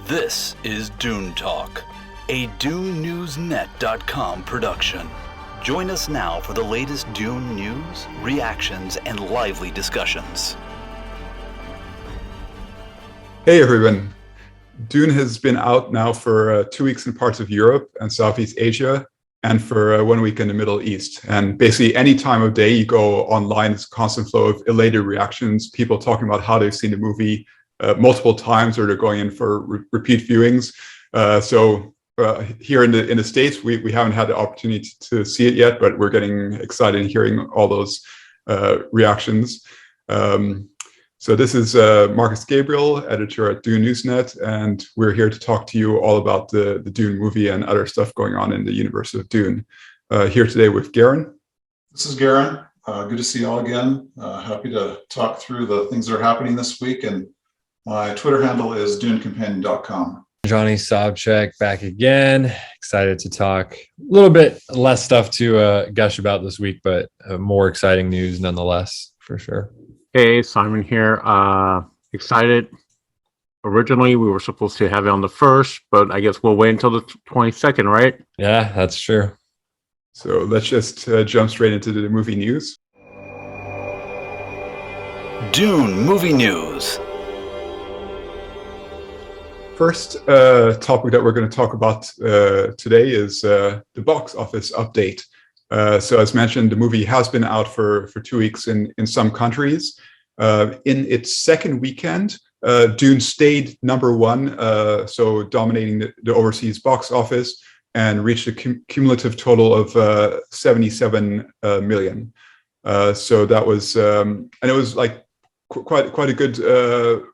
This is Dune Talk, a DuneNewsNet.com production. Join us now for the latest Dune news, reactions, and lively discussions. Hey everyone, Dune has been out now for 2 weeks in parts of Europe and Southeast Asia, and for 1 week in the Middle East. And basically any time of day you go online, it's a constant flow of elated reactions, people talking about how they've seen the movie multiple times or they're going in for repeat viewings. Here in the States, we haven't had the opportunity to see it yet, but we're getting excited and hearing all those reactions. So this is Marcus Gabriel, editor at Dune Newsnet, and we're here to talk to you all about the Dune movie and other stuff going on in the universe of Dune. Here today with Garin. This is Garin. Good to see you all again. Happy to talk through the things that are happening this week, and my Twitter handle is dunecompanion.com. Johnny Sobchak back again. Excited to talk a little bit less stuff to gush about this week, but more exciting news nonetheless, for sure. Hey, Simon here. Excited. Originally, we were supposed to have it on the 1st, but I guess we'll wait until the 22nd, right? Yeah, that's true. So let's just jump straight into the movie news. Dune movie news. First topic that we're going to talk about today is the box office update. So as mentioned, the movie has been out for 2 weeks in some countries. In its second weekend, Dune stayed number one, so dominating the overseas box office, and reached a cumulative total of 77 million. So that was, and it was like quite a good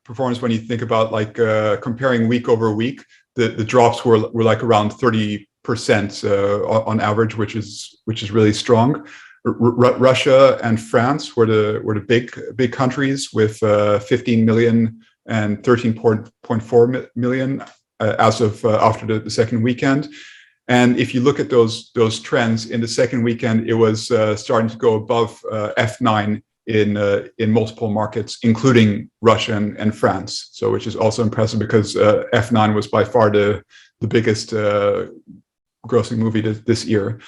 performance when you think about like comparing week over week. The drops were like around 30% on average, which is really strong. Russia and France were the big countries with 15 million and 13.4 million as of after the second weekend. And if you look at those trends in the second weekend, it was starting to go above F9 in multiple markets, including Russia and France. So, which is also impressive because F9 was by far the biggest grossing movie this year.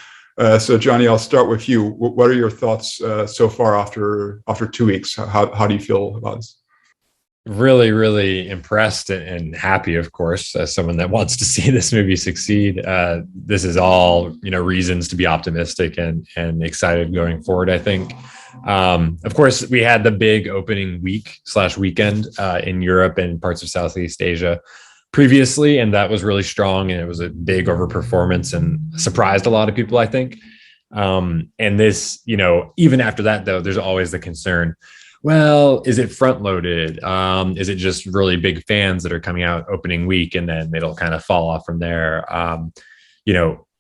So, Johnny, I'll start with you. What are your thoughts so far after 2 weeks? How do you feel about this? Really, really impressed and happy, of course, as someone that wants to see this movie succeed. This is all, reasons to be optimistic and excited going forward, I think. Of course, we had the big opening weekend in Europe and parts of Southeast Asia previously, and that was really strong, and it was a big overperformance and surprised a lot of people, I think. And this, even after that, though, there's always the concern, well, is it front loaded? Is it just really big fans that are coming out opening week and then it'll kind of fall off from there?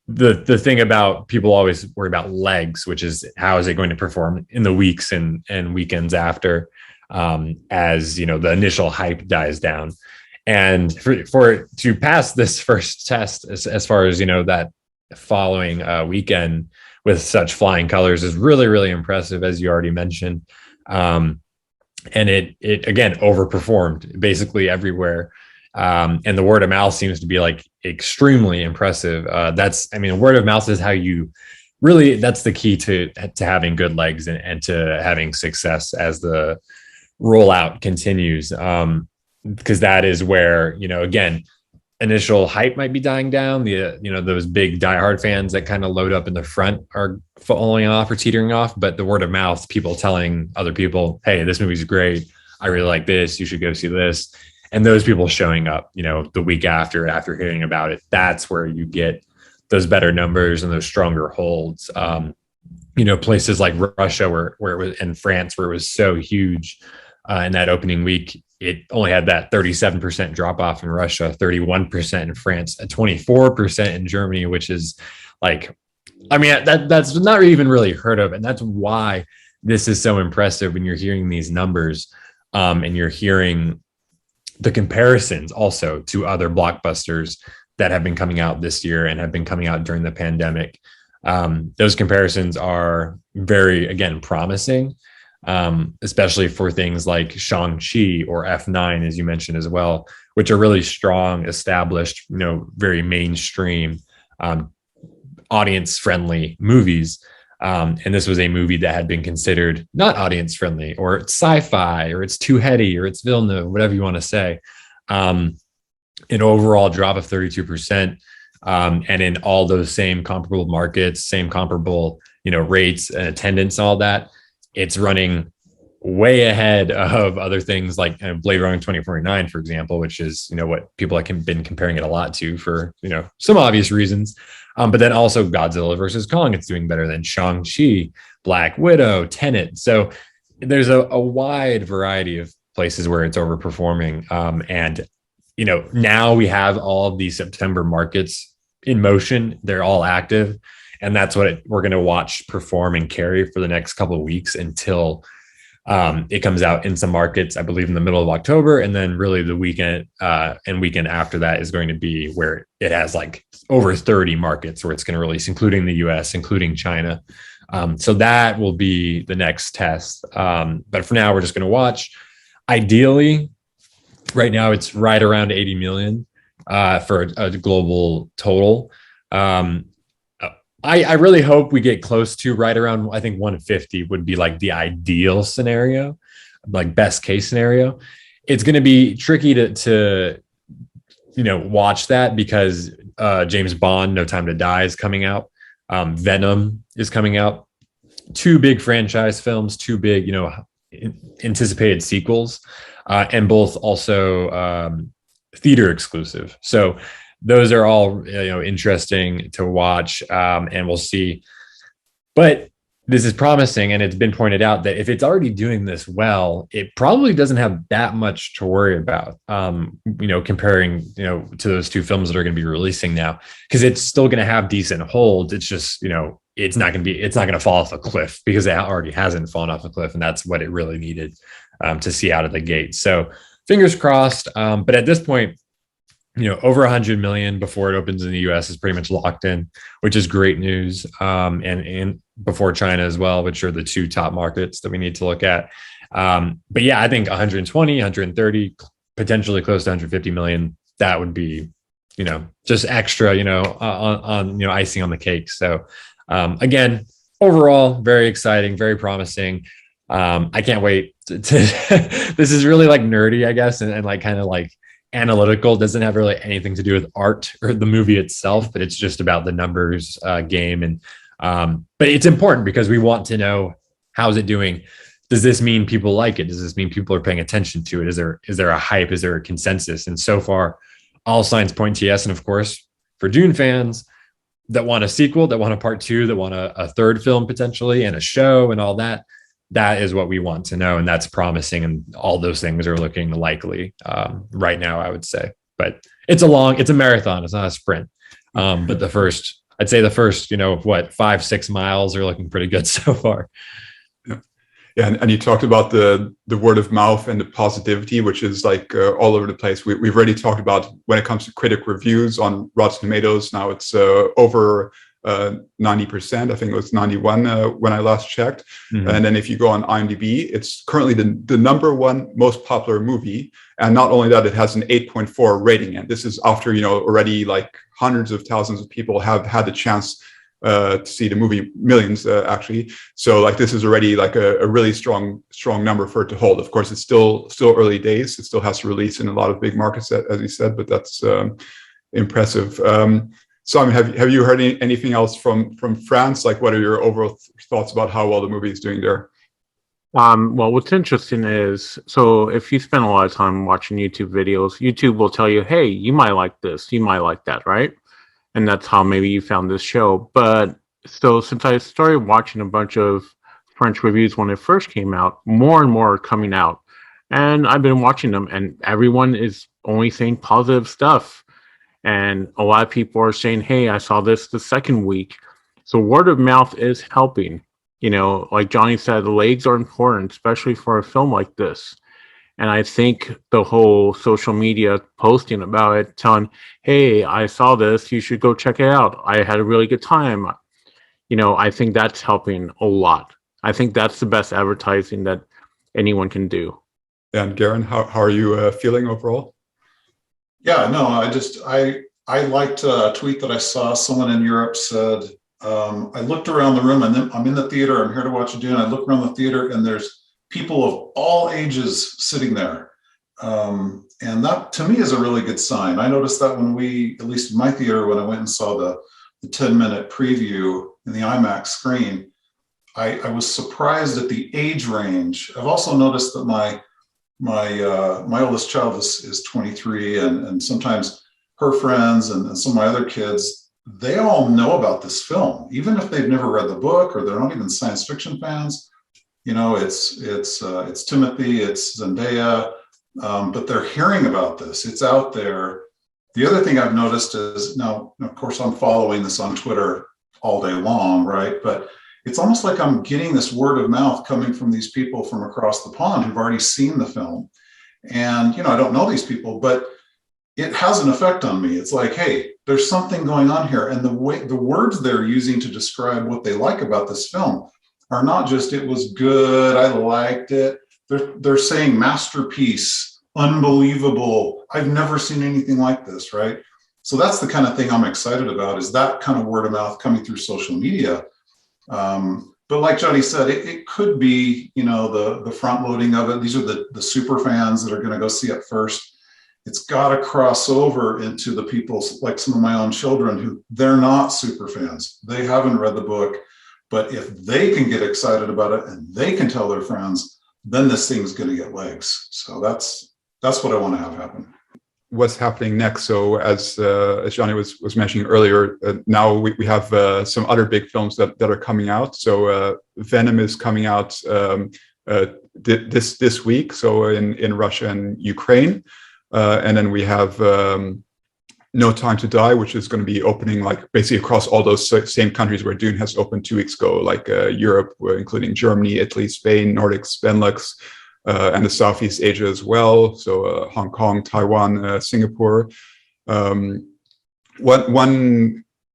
The thing about people always worry about legs, which is how is it going to perform in the weeks and weekends after, as the initial hype dies down. And for it to pass this first test, as far as that following weekend with such flying colors, is really, really impressive, as you already mentioned. And it again overperformed basically everywhere. And the word of mouth seems to be like extremely impressive. Word of mouth is how you really, that's the key to having good legs and to having success as the rollout continues. Because that is where, again, initial hype might be dying down. Those big diehard fans that kind of load up in the front are falling off or teetering off. But the word of mouth, people telling other people, hey, this movie's great. I really like this. You should go see this. And those people showing up, the week after hearing about it, that's where you get those better numbers and those stronger holds. Places like Russia where it was, and France, where it was so huge in that opening week, it only had that 37% drop off in Russia, 31% in France, 24% in Germany, which is like, that's not even really heard of. And that's why this is so impressive when you're hearing these numbers and you're hearing the comparisons also to other blockbusters that have been coming out this year and have been coming out during the pandemic. Those comparisons are very, again, promising. especially for things like Shang-Chi or F9, as you mentioned as well, which are really strong, established, very mainstream, audience-friendly movies. And this was a movie that had been considered not audience-friendly, or it's sci-fi, or it's too heady, or it's Villeneuve, whatever you want to say. An overall drop of 32%. And in all those same comparable markets, same comparable, rates and attendance, and all that, it's running way ahead of other things like Blade Runner 2049, for example, which is, what people have been comparing it a lot to for, some obvious reasons. But then also Godzilla versus Kong, it's doing better than Shang-Chi, Black Widow, Tenet. So there's a wide variety of places where it's overperforming. And, now we have all of these September markets in motion. They're all active. And that's what we're going to watch perform and carry for the next couple of weeks until it comes out in some markets, I believe in the middle of October. And then really the weekend and weekend after that is going to be where it has like over 30 markets where it's going to release, including the US, including China. So that will be the next test. But for now, we're just going to watch. Ideally, right now it's right around 80 million for a global total. I really hope we get close to right around, I think 150 would be like the ideal scenario, like best case scenario. It's going to be tricky to watch that because James Bond, No Time to Die is coming out. Venom is coming out. Two big franchise films, two big, anticipated sequels, and both also theater exclusive. So those are all interesting to watch, and we'll see. But this is promising, and it's been pointed out that if it's already doing this well, it probably doesn't have that much to worry about. Comparing to those two films that are going to be releasing now, because it's still going to have decent holds. It's just it's not going to fall off a cliff, because it already hasn't fallen off a cliff, and that's what it really needed to see out of the gate. So fingers crossed. But at this point, over 100 million before it opens in the US is pretty much locked in, which is great news. And before China as well, which are the two top markets that we need to look at. But yeah, I think 120, 130, potentially close to 150 million, that would be, just extra, on icing on the cake. So again, overall, very exciting, very promising. I can't wait to this is really like nerdy, I guess, and like kind of like analytical. Doesn't have really anything to do with art or the movie itself, but it's just about the numbers game. And but it's important because we want to know, how's it doing? Does this mean people like it? Does this mean people are paying attention to it? Is there a hype? Is there a consensus? And so far, all signs point to yes. And of course, for Dune fans that want a sequel, that want a part two, that want a third film potentially, and a show and all that, that is what we want to know. And that's promising. And all those things are looking likely right now, I would say. But it's a marathon. It's not a sprint. But I'd say the first, 5-6 miles are looking pretty good so far. Yeah, and you talked about the word of mouth and the positivity, which is like all over the place. We've already talked about when it comes to critic reviews on Rotten Tomatoes. Now it's over 90%. I think it was 91 when I last checked. Mm-hmm. And then if you go on IMDb, it's currently the number one most popular movie. And not only that, it has an 8.4 rating. And this is after already like hundreds of thousands of people have had the chance to see the movie, millions actually. So like this is already like a really strong number for it to hold. Of course, it's still early days. It still has to release in a lot of big markets, as you said, but that's impressive. Simon, have you heard anything else from France? Like, what are your overall thoughts about how well the movie is doing there? Well, what's interesting is, so if you spend a lot of time watching YouTube videos, YouTube will tell you, hey, you might like this, you might like that, right? And that's how maybe you found this show. But so since I started watching a bunch of French reviews when it first came out, more and more are coming out. And I've been watching them, and everyone is only saying positive stuff. And a lot of people are saying, hey, I saw this the second week. So word of mouth is helping. Like Johnny said, the legs are important, especially for a film like this. And I think the whole social media posting about it, telling, hey, I saw this, you should go check it out. I had a really good time. I think that's helping a lot. I think that's the best advertising that anyone can do. And Garin, how are you feeling overall? Yeah, no, I liked a tweet that I saw. Someone in Europe said, I looked around the room and then I'm in the theater. I'm here to watch Dune. I look around the theater and there's people of all ages sitting there. And that to me is a really good sign. I noticed that when at least in my theater, when I went and saw the 10-minute preview in the IMAX screen, I was surprised at the age range. I've also noticed that my oldest child is 23, and sometimes her friends and some of my other kids, they all know about this film, even if they've never read the book or they're not even science fiction fans. You know, it's Timothy, it's Zendaya, but they're hearing about this. It's out there. The other thing I've noticed is now, of course, I'm following this on Twitter all day long, right? But it's almost like I'm getting this word of mouth coming from these people from across the pond who've already seen the film. And, I don't know these people, but it has an effect on me. It's like, hey, there's something going on here. And the words they're using to describe what they like about this film are not just, it was good, I liked it. They're saying masterpiece, unbelievable. I've never seen anything like this, right? So that's the kind of thing I'm excited about, is that kind of word of mouth coming through social media. But like Johnny said, it could be, the front loading of it. These are the super fans that are going to go see it first. It's got to cross over into the people like some of my own children who they're not super fans. They haven't read the book, but if they can get excited about it and they can tell their friends, then this thing's going to get legs. So that's what I want to have happen. What's happening next? So as Johnny was mentioning earlier, now we have some other big films that are coming out. So Venom is coming out this week. So in Russia and Ukraine, and then we have No Time to Die, which is going to be opening like basically across all those same countries where Dune has opened 2 weeks ago, like Europe, including Germany, Italy, Spain, Nordics, Benelux. And the Southeast Asia as well, so Hong Kong, Taiwan, Singapore. One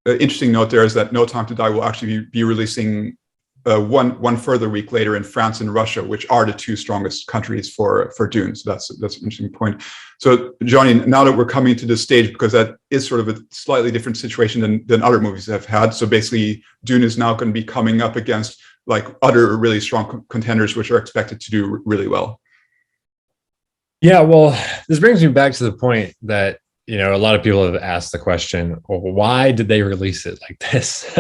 interesting note there is that No Time to Die will actually be releasing one further week later in France and Russia, which are the 2 strongest countries for Dune. So that's an interesting point. So Johnny, now that we're coming to this stage, because that is sort of a slightly different situation than other movies have had. So basically, Dune is now going to be coming up against like other really strong contenders, which are expected to do really well. Yeah, well, this brings me back to the point that, a lot of people have asked the question, well, why did they release it like this?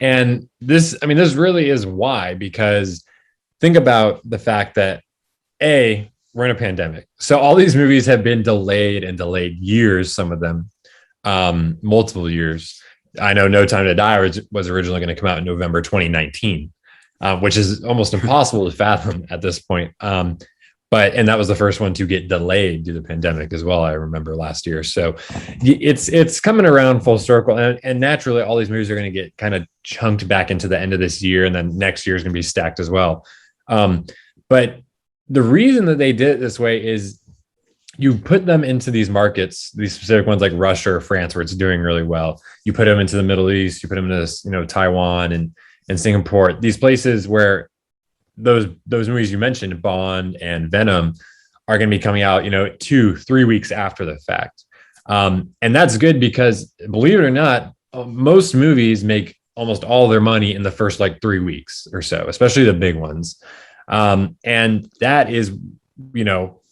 And this really is why, because think about the fact that we're in a pandemic. So all these movies have been delayed years, some of them, multiple years. I know No Time to Die was originally going to come out in November 2019, which is almost impossible to fathom at this point. And that was the first one to get delayed due to the pandemic as well, I remember last year. So it's coming around full circle. And naturally, all these movies are going to get kind of chunked back into the end of this year. And then next year is going to be stacked as well. But the reason that they did it this way is you put them into these markets, these specific ones like Russia or France, where it's doing really well. You put them into the Middle East, you put them into Taiwan and Singapore, these places where those movies you mentioned, Bond and Venom, are going to be coming out, 2-3 weeks after the fact. And that's good because, believe it or not, most movies make almost all their money in the first 3 weeks or so, especially the big ones. And that is,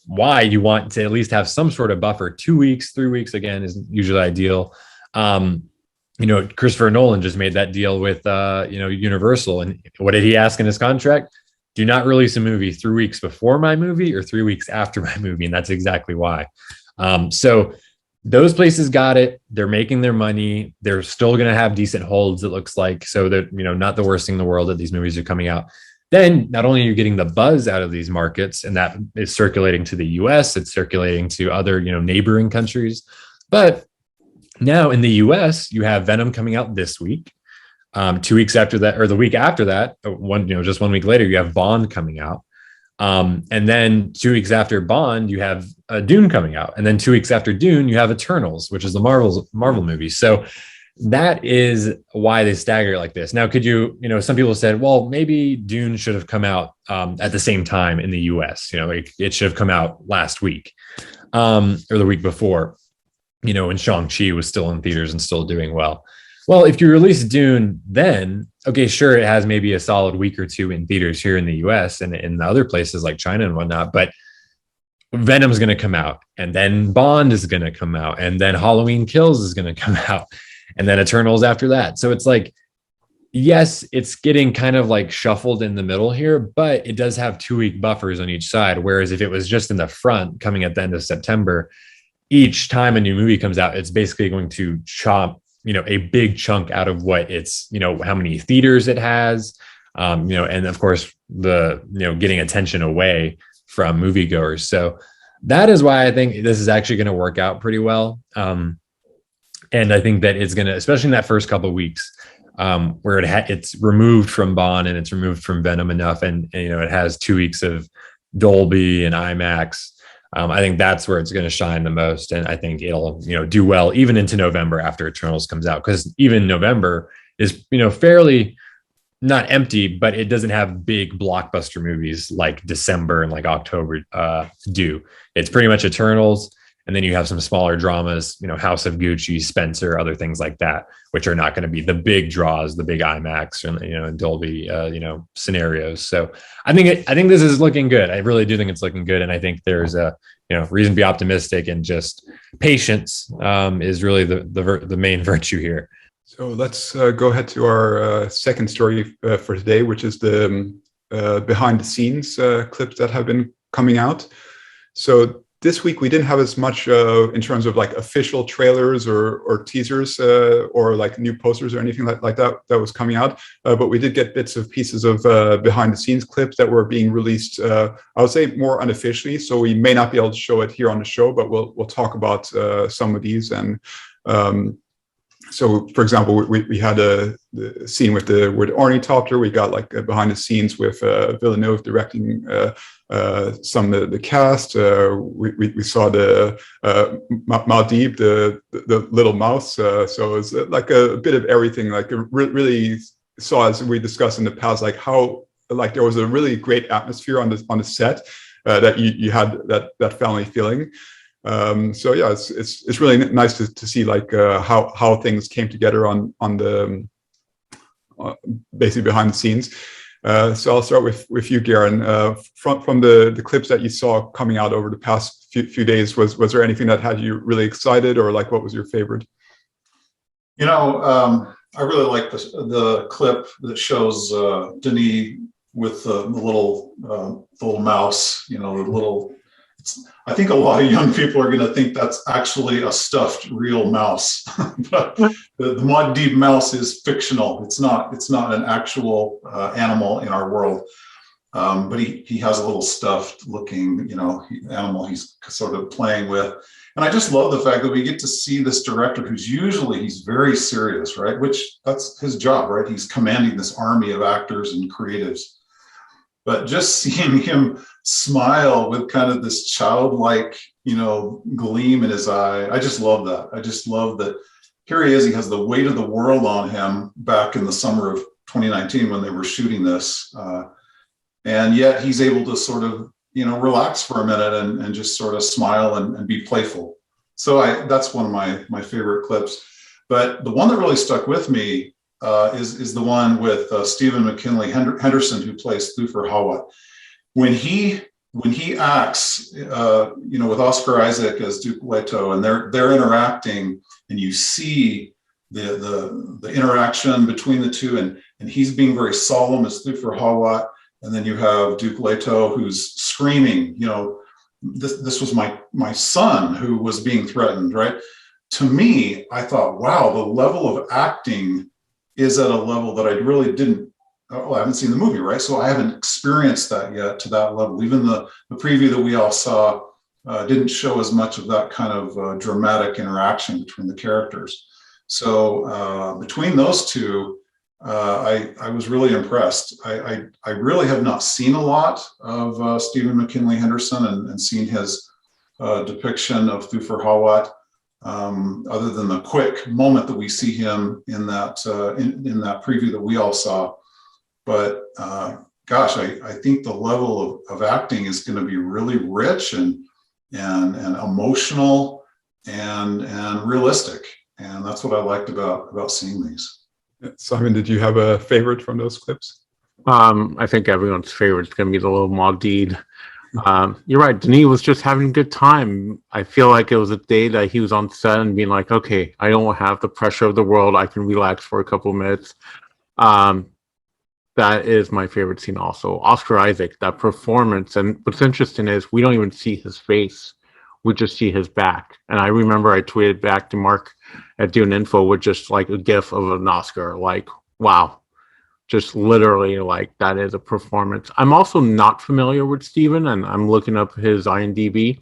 why you want to at least have some sort of buffer. 2 weeks, 3 weeks, again, is usually ideal. Christopher Nolan just made that deal with, Universal. And what did he ask in his contract? Do not release a movie 3 weeks before my movie or 3 weeks after my movie. And that's exactly why. So those places got it. They're making their money. They're still going to have decent holds, it looks like. So that, not the worst thing in the world that these movies are coming out. Then not only are you getting the buzz out of these markets, and that is circulating to the US, it's circulating to other, neighboring countries. But now in the US, you have Venom coming out this week. 2 weeks after that, or the week after that, just 1 week later, you have Bond coming out. And then 2 weeks after Bond, you have Dune coming out. And then 2 weeks after Dune, you have Eternals, which is the Marvel movie. So that is why they stagger it like this. Now, could you, some people said, well, maybe Dune should have come out at the same time in the US, like it should have come out last week or the week before, when Shang-Chi was still in theaters and still doing well. Well, if you release Dune, then, okay, sure, it has maybe a solid week or two in theaters here in the US and in other places like China and whatnot, but Venom's going to come out, and then Bond is going to come out, and then Halloween Kills is going to come out, and then Eternals after that. So it's like, yes, it's getting kind of like shuffled in the middle here, but it does have 2-week buffers on each side. Whereas if it was just in the front coming at the end of September, each time a new movie comes out, it's basically going to chop, a big chunk out of what it's, how many theaters it has, and of course the, getting attention away from moviegoers. So that is why I think this is actually going to work out pretty well. And I think that it's going to, especially in that first couple of weeks, where it's removed from Bond and it's removed from Venom enough, and it has 2 weeks of Dolby and IMAX. I think that's where it's going to shine the most, and I think it'll do well even into November after Eternals comes out, because even November is fairly not empty, but it doesn't have big blockbuster movies like December and like October do. It's pretty much Eternals, and then you have some smaller dramas, House of Gucci, Spencer, other things like that, which are not going to be the big draws, the big IMAX and Dolby scenarios. So I think this is looking good. I really do think it's looking good, and I think there's a reason to be optimistic, and just patience is really the main virtue here. So let's go ahead to our second story for today, which is the behind the scenes clips that have been coming out. So this week we didn't have as much in terms of like official trailers or teasers or like new posters or anything like that was coming out. But we did get bits of pieces of behind the scenes clips that were being released, I would say more unofficially. So we may not be able to show it here on the show, but we'll talk about some of these. And so, for example, we had the scene with the ornithopter. We got like behind the scenes with Villeneuve directing some of the cast. We saw the Maldive, the little mouse. So it's like a bit of everything. Like really saw, as we discussed in the past, like how like there was a really great atmosphere on the set that you had that family feeling. So yeah, it's really nice to see like how things came together on the basically behind the scenes. So I'll start with you, Garin. From the clips that you saw coming out over the past few days, was there anything that had you really excited, or like what was your favorite? I really like the clip that shows Denis with the little mouse. I think a lot of young people are going to think that's actually a stuffed real mouse, but the Maldive mouse is fictional. It's not an actual animal in our world, but he has a little stuffed looking, animal he's sort of playing with. And I just love the fact that we get to see this director he's very serious, right? Which that's his job, right? He's commanding this army of actors and creatives. But just seeing him smile with kind of this childlike, gleam in his eye, I just love that. I just love that here he is. He has the weight of the world on him back in the summer of 2019 when they were shooting this. And yet he's able to sort of, relax for a minute and just sort of smile and be playful. So that's one of my favorite clips. But the one that really stuck with me is the one with Stephen McKinley Henderson, who plays Thufir Hawat. When he acts, with Oscar Isaac as Duke Leto, and they're interacting, and you see the interaction between the two, and he's being very solemn as Thufir Hawat, and then you have Duke Leto who's screaming, this was my son who was being threatened, right? To me, I thought, wow, the level of acting is at a level that I really didn't. I haven't seen the movie, right? So I haven't experienced that yet to that level. Even the preview that we all saw didn't show as much of that kind of dramatic interaction between the characters. So between those two, I was really impressed. I really have not seen a lot of Stephen McKinley Henderson and seen his depiction of Thufir Hawat. other than the quick moment that we see him in that in that preview that we all saw. But gosh, I think the level of acting is going to be really rich and emotional and realistic, and that's what I liked about seeing these. Simon, did you have a favorite from those clips? I think everyone's favorite is going to be the little Maudid. You're right. Denis was just having a good time. I feel like it was a day that he was on set and being like, okay, I don't have the pressure of the world. I can relax for a couple of minutes. That is my favorite scene also. Oscar Isaac, that performance. And what's interesting is we don't even see his face. We just see his back. And I remember I tweeted back to Mark at Dune Info with just like a gif of an Oscar. Like, wow. Just literally like that is a performance. I'm also not familiar with Steven, and I'm looking up his IMDb.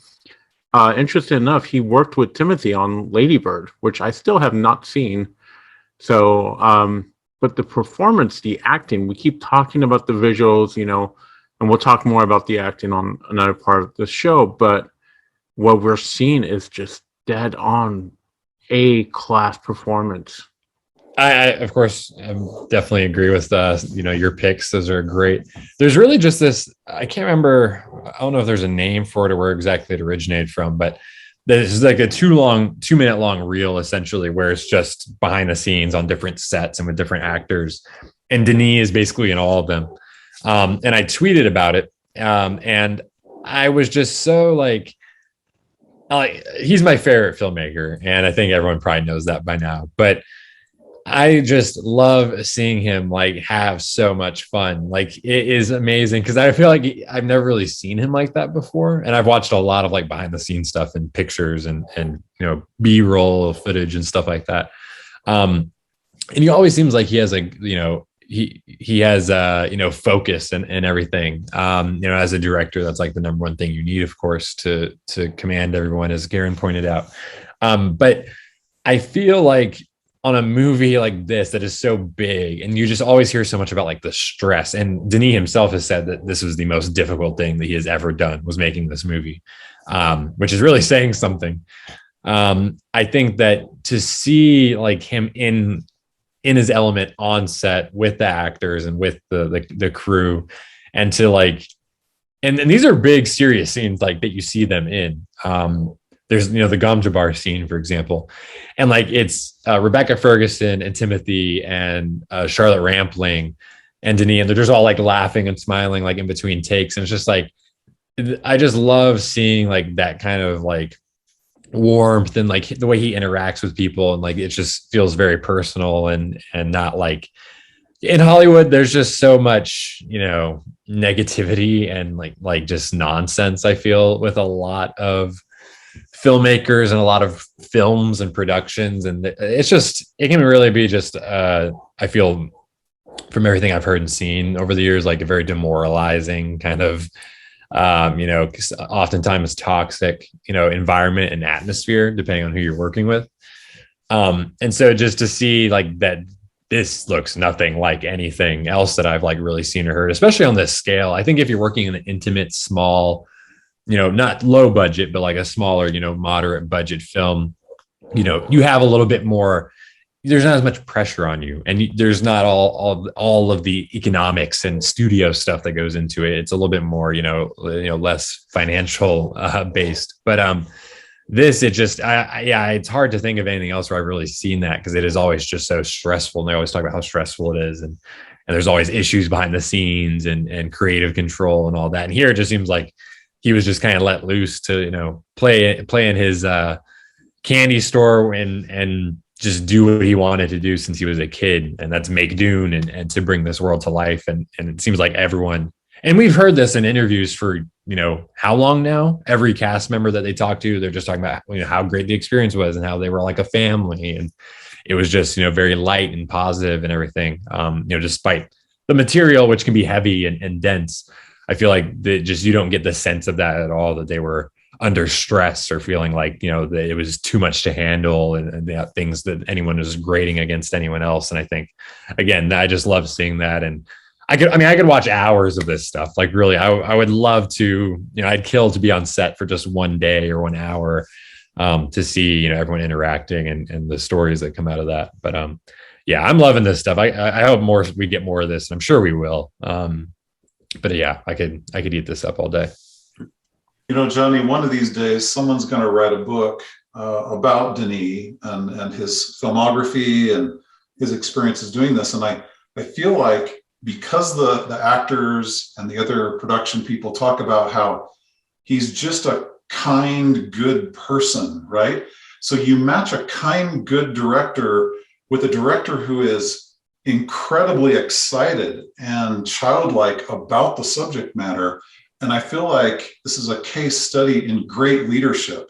Interesting enough, he worked with Timothée on Lady Bird, which I still have not seen. So, but the performance, the acting, we keep talking about the visuals, you know, and we'll talk more about the acting on another part of the show. But what we're seeing is just dead on A-class performance. I of course definitely agree with your picks. Those are great. There's really just this, I can't remember, I don't know if there's a name for it or where exactly it originated from, but this is like a 2-minute long reel essentially, where it's just behind the scenes on different sets and with different actors, and Denis is basically in all of them. And I tweeted about it, and I was just so like he's my favorite filmmaker, and I think everyone probably knows that by now, but I just love seeing him like have so much fun. Like it is amazing because I feel like I've never really seen him like that before. And I've watched a lot of like behind the scenes stuff and pictures and B-roll footage and stuff like that. And he always seems like he has he has focus and everything. As a director, that's like the number one thing you need, of course, to command everyone, as Garin pointed out. But I feel like on a movie like this that is so big, and you just always hear so much about like the stress, and Denis himself has said that this was the most difficult thing that he has ever done, was making this movie, which is really saying something. I think that to see like him in his element on set with the actors and with the crew, and to like, and these are big serious scenes like that you see them in. There's, the Gamja bar scene, for example. And like, it's Rebecca Ferguson and Timothée and Charlotte Rampling and Denis, and they're just all like laughing and smiling, like in between takes. And it's just like, I just love seeing like that kind of like warmth and like the way he interacts with people. And like, it just feels very personal and not like in Hollywood, there's just so much, negativity and like just nonsense, I feel, with a lot of filmmakers and a lot of films and productions, and it can really be just I feel, from everything I've heard and seen over the years, like a very demoralizing kind of oftentimes toxic environment and atmosphere, depending on who you're working with, and so just to see like that, this looks nothing like anything else that I've like really seen or heard, especially on this scale. I think if you're working in an intimate, small, not low budget, but like a smaller, moderate budget film, you have a little bit more, there's not as much pressure on you, and there's not all of the economics and studio stuff that goes into it. It's a little bit more, less financial based, but this, it just, it's hard to think of anything else where I've really seen that, because it is always just so stressful. And they always talk about how stressful it is. And there's always issues behind the scenes and creative control and all that. And here it just seems like he was just kind of let loose to, play in his candy store and just do what he wanted to do since he was a kid. And that's make Dune and to bring this world to life. And it seems like everyone, and we've heard this in interviews for, how long now? Every cast member that they talk to, they're just talking about, how great the experience was and how they were like a family. And it was just, very light and positive and everything. Despite the material, which can be heavy and dense, I feel like you don't get the sense of that at all, that they were under stress or feeling like, that it was too much to handle and things that anyone was grading against anyone else. And I think, again, I just love seeing that. And I could watch hours of this stuff. Like really, I would love to, I'd kill to be on set for just one day or 1 hour to see, you know, everyone interacting and the stories that come out of that. But yeah, I'm loving this stuff. I hope we get more of this. I'm sure we will. But yeah, I could eat this up all day. You know, Johnny, one of these days, someone's going to write a book about Denis and his filmography and his experiences doing this. And I feel like because the actors and the other production people talk about how he's just a kind, good person, right? So you match a kind, good director with a director who is incredibly excited and childlike about the subject matter. And I feel like this is a case study in great leadership.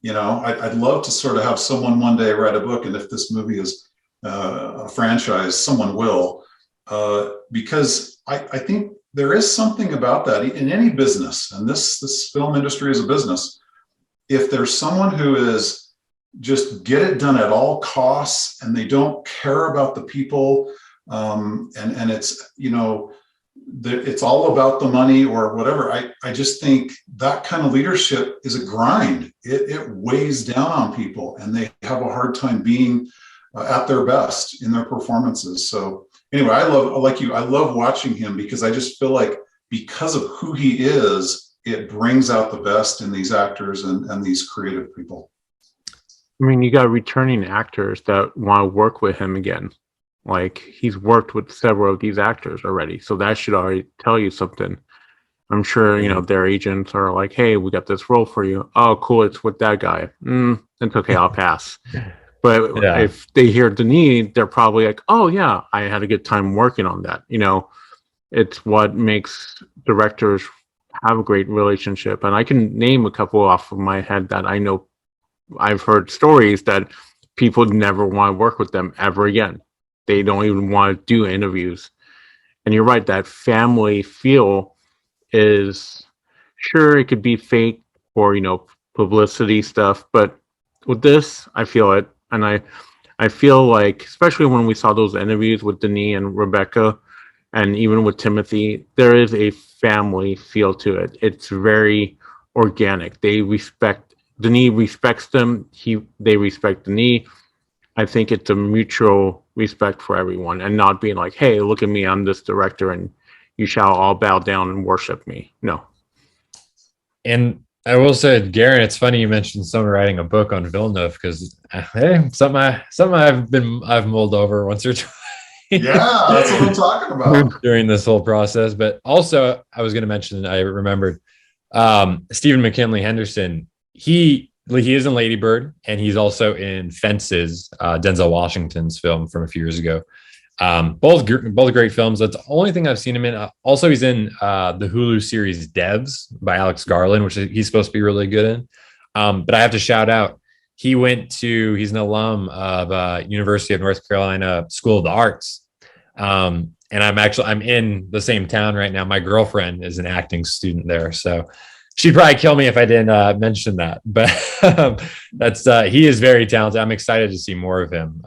You know, I'd love to sort of have someone one day write a book, and if this movie is a franchise, someone will, because I think there is something about that in any business, and this film industry is a business. If there's someone who is just get it done at all costs, and they don't care about the people, and it's, you know, it's all about the money or whatever. I just think that kind of leadership is a grind. It weighs down on people, and they have a hard time being at their best in their performances. So anyway, I love watching him, because I just feel like because of who he is, it brings out the best in these actors and these creative people. I mean, you got returning actors that want to work with him again. Like, he's worked with several of these actors already, so that should already tell you something. I'm sure, you know, their agents are like, hey, we got this role for you. Oh, cool, it's with that guy. It's okay, I'll pass. But Yeah. if they hear Denis, they're probably like, oh yeah, I had a good time working on that. You know, it's what makes directors have a great relationship. And I can name a couple off of my head that I know. I've heard stories that people never want to work with them ever again. They don't even want to do interviews. And you're right, that family feel is, sure, it could be fake or, you know, publicity stuff, but with this, I feel it. And I feel like, especially when we saw those interviews with Denis and Rebecca, and even with Timothy, there is a family feel to it. It's very organic. Denis respects them. They respect Denis. I think it's a mutual respect for everyone, and not being like, hey, look at me, I'm this director, and you shall all bow down and worship me. No. And I will say, Garin, it's funny you mentioned someone writing a book on Villeneuve, because hey, something I've mulled over once or twice. Yeah, that's what I'm talking about. During this whole process. But also, I was going to mention, I remembered, Stephen McKinley Henderson. He is in Lady Bird, and he's also in Fences, Denzel Washington's film from a few years ago. Both great films. That's the only thing I've seen him in. Also, he's in the Hulu series Devs by Alex Garland, which he's supposed to be really good in. But I have to shout out, he's an alum of University of North Carolina School of the Arts. And I'm in the same town right now. My girlfriend is an acting student there, so she'd probably kill me if I didn't mention that. But he is very talented. I'm excited to see more of him.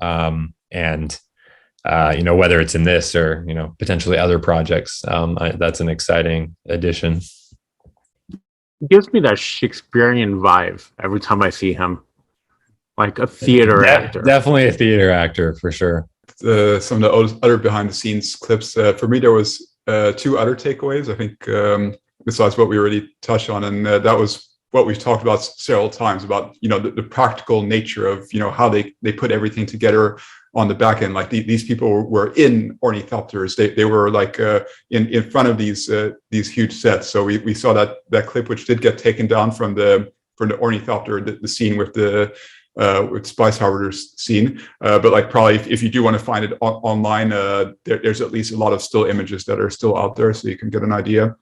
You know, whether it's in this or, you know, potentially other projects, that's an exciting addition. It gives me that Shakespearean vibe every time I see him, like a theater actor. Definitely a theater actor for sure. Some of the other behind the scenes clips, for me, there was two other takeaways, I think, besides what we already touched on. And that was what we've talked about several times about, you know, the practical nature of, you know, how they put everything together on the back end. Like these people were in ornithopters. They were like in front of these huge sets. So we saw that clip, which did get taken down from the ornithopter, the scene with Spice Harbor's scene. But like, probably if you do want to find it online, there's at least a lot of still images that are still out there, so you can get an idea.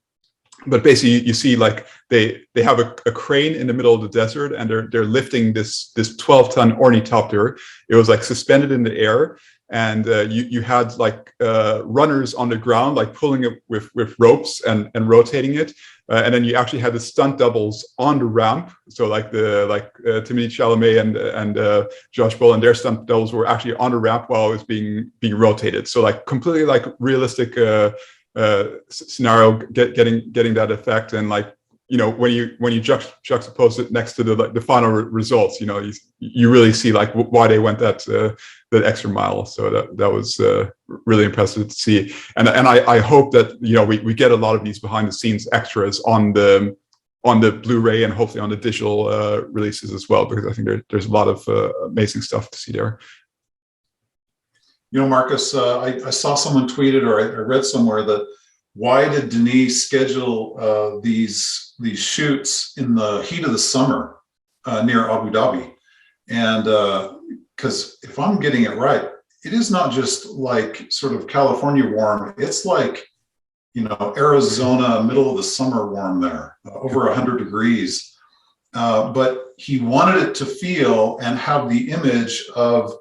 But basically, you see, like they have a crane in the middle of the desert, and they're lifting this 12-ton ornithopter. It was like suspended in the air, and you had like runners on the ground, like pulling it with ropes and rotating it, and then you actually had the stunt doubles on the ramp. So like Timothée Chalamet and Josh Brolin, their stunt doubles were actually on the ramp while it was being rotated. So like completely like realistic scenario, getting that effect. And like when you juxtapose it next to the final results, you really see like why they went that extra mile. So that was really impressive to see. And I hope that we get a lot of these behind the scenes extras on the Blu-ray and hopefully on the digital releases as well, because I think there's a lot of amazing stuff to see there. Marcus, I saw someone tweeted, or I read somewhere, that why did Denis schedule these shoots in the heat of the summer near Abu Dhabi? And because if I'm getting it right, it is not just like sort of California warm. It's like, Arizona, middle of the summer warm there, over 100 degrees. But he wanted it to feel and have the image of,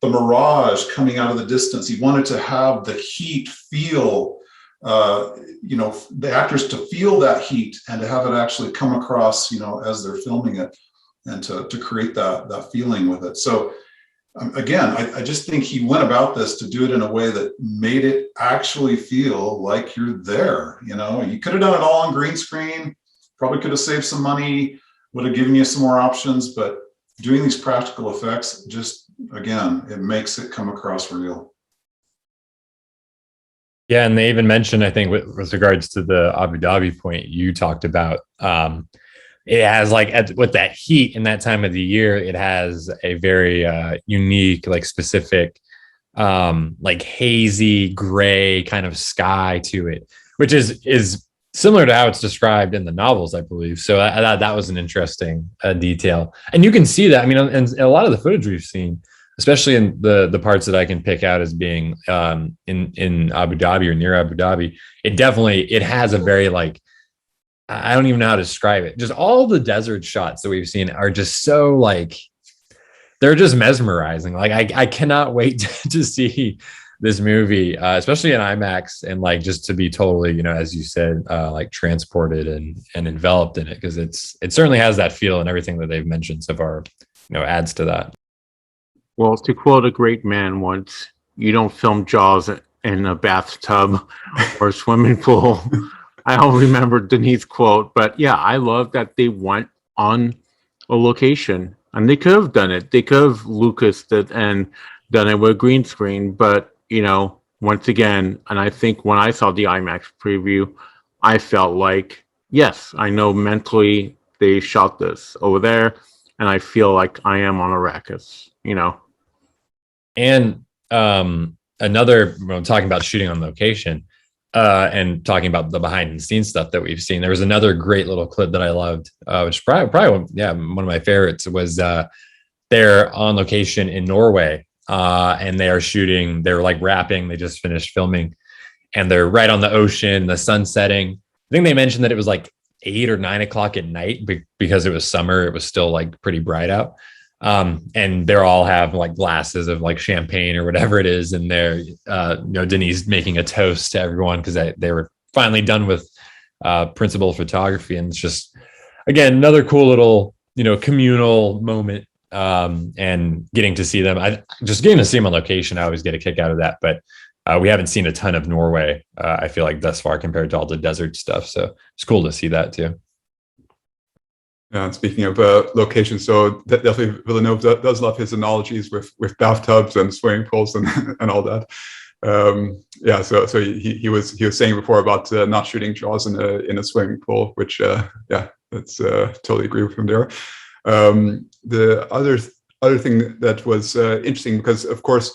the mirage coming out of the distance. He wanted to have the heat feel, the actors to feel that heat and to have it actually come across, as they're filming it, and to create that feeling with it. So again, I just think he went about this to do it in a way that made it actually feel like you're there. You could have done it all on green screen, probably could have saved some money, would have given you some more options, but doing these practical effects, just, again, it makes it come across real. Yeah, and they even mentioned, I think, with regards to the Abu Dhabi point you talked about, it has with that heat in that time of the year, it has a very unique, specific, hazy gray kind of sky to it, which is similar to how it's described in the novels, I believe. So that was an interesting detail, and you can see that. I mean, in a lot of the footage we've seen, especially in the parts that I can pick out as being in Abu Dhabi or near Abu Dhabi, it has a very I don't even know how to describe it. Just all the desert shots that we've seen are just so they're just mesmerizing. I cannot wait to see this movie, especially in IMAX, and just to be totally, as you said, transported and enveloped in it, because it certainly has that feel, and everything that they've mentioned so far, adds to that. Well, to quote a great man once, you don't film Jaws in a bathtub or swimming pool. I don't remember Denis' quote, but yeah, I love that they went on a location, and they could have done it. They could have Lucased it and done it with green screen, but once again, and I think when I saw the IMAX preview, I felt like, yes, I know mentally they shot this over there, and I feel like I am on Arrakis, And another, talking about shooting on location, and talking about the behind the scenes stuff that we've seen, there was another great little clip that I loved, which probably one of my favorites, was they're on location in Norway, and they are shooting. They're wrapping. They just finished filming, and they're right on the ocean. The sun setting. I think they mentioned that it was 8 or 9 o'clock at night because it was summer. It was still pretty bright out. And they all have glasses of champagne or whatever it is, and they're Denis making a toast to everyone because they were finally done with principal photography, and it's just, again, another cool little communal moment, and getting to see them. Getting to see them on location, I always get a kick out of that. But we haven't seen a ton of Norway, I feel like, thus far, compared to all the desert stuff. So it's cool to see that too. Yeah, and speaking of locations, so definitely Villeneuve does love his analogies with bathtubs and swimming pools and all that. So he was saying before about not shooting Jaws in a swimming pool, which that's totally agree with him there. The other thing that was interesting, because of course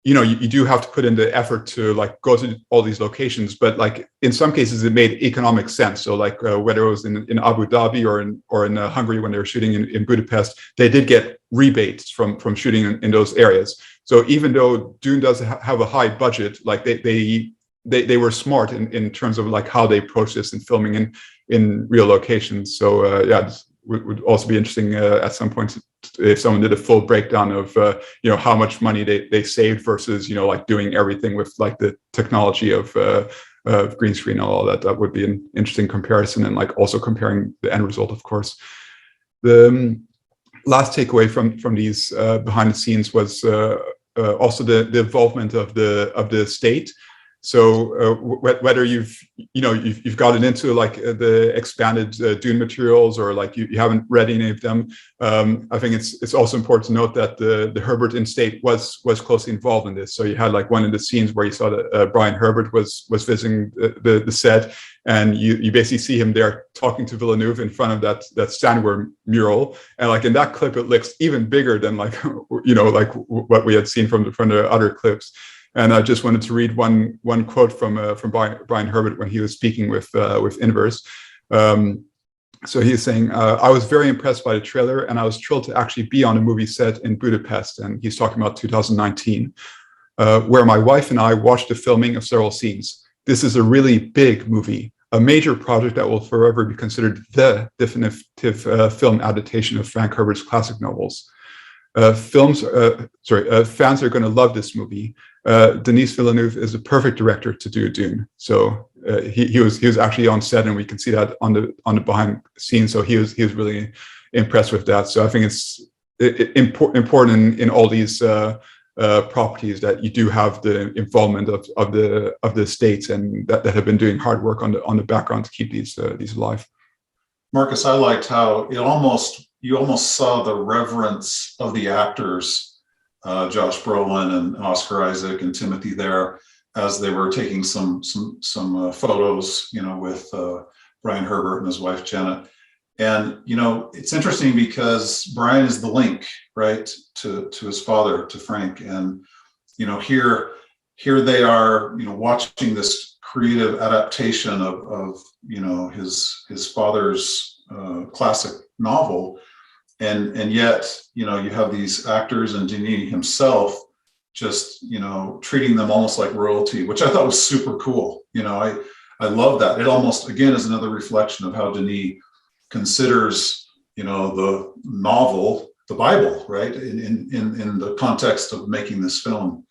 you do have to put in the effort to go to all these locations, but in some cases it made economic sense. So whether it was in Abu Dhabi or in Hungary when they were shooting in Budapest, they did get rebates from shooting in those areas. So even though Dune does have a high budget, they were smart in terms of how they approach this in filming in real locations. So would also be interesting at some point if someone did a full breakdown of how much money they saved versus doing everything with the technology of green screen and all that. That would be an interesting comparison, and also comparing the end result, of course. The last takeaway from these behind the scenes was also the involvement of the state. So whether you've gotten into like the expanded Dune materials, or like you haven't read any of them, I think it's also important to note that the Herbert estate was closely involved in this. So you had like one of the scenes where you saw that Brian Herbert was visiting the set, and you basically see him there talking to Villeneuve in front of that Stanware mural, and like in that clip it looks even bigger than like like what we had seen from the other clips. And I just wanted to read one quote from Brian Herbert when he was speaking with Inverse. So he's saying, I was very impressed by the trailer, and I was thrilled to actually be on a movie set in Budapest. And he's talking about 2019, where my wife and I watched the filming of several scenes. This is a really big movie, a major project that will forever be considered the definitive film adaptation of Frank Herbert's classic novels. Fans are going to love this movie. Denis Villeneuve is a perfect director to do Dune. So he was actually on set, and we can see that on the behind scenes. So he was really impressed with that. So I think it's important in all these properties that you do have the involvement of the states, and that have been doing hard work on the background to keep these alive. Marcus, I liked how you almost saw the reverence of the actors, Josh Brolin and Oscar Isaac and Timothy there, as they were taking some photos, with Brian Herbert and his wife Jenna. And it's interesting because Brian is the link, right, to his father, to Frank, and here they are, watching this creative adaptation of his father's classic novel. And yet, you have these actors and Denis himself just, treating them almost like royalty, which I thought was super cool. I love that. It almost, again, is another reflection of how Denis considers, the novel, the Bible, right, in the context of making this film.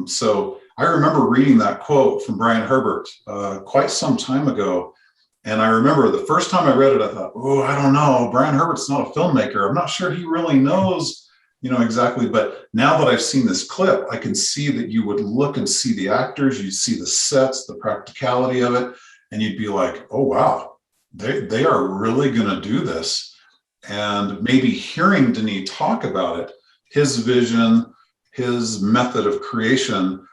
So I remember reading that quote from Brian Herbert quite some time ago. And I remember the first time I read it, I thought, oh, I don't know. Brian Herbert's not a filmmaker. I'm not sure he really knows, exactly. But now that I've seen this clip, I can see that you would look and see the actors, you'd see the sets, the practicality of it, and you'd be like, oh, wow, they are really going to do this. And maybe hearing Denis talk about it, his vision, his method of creation,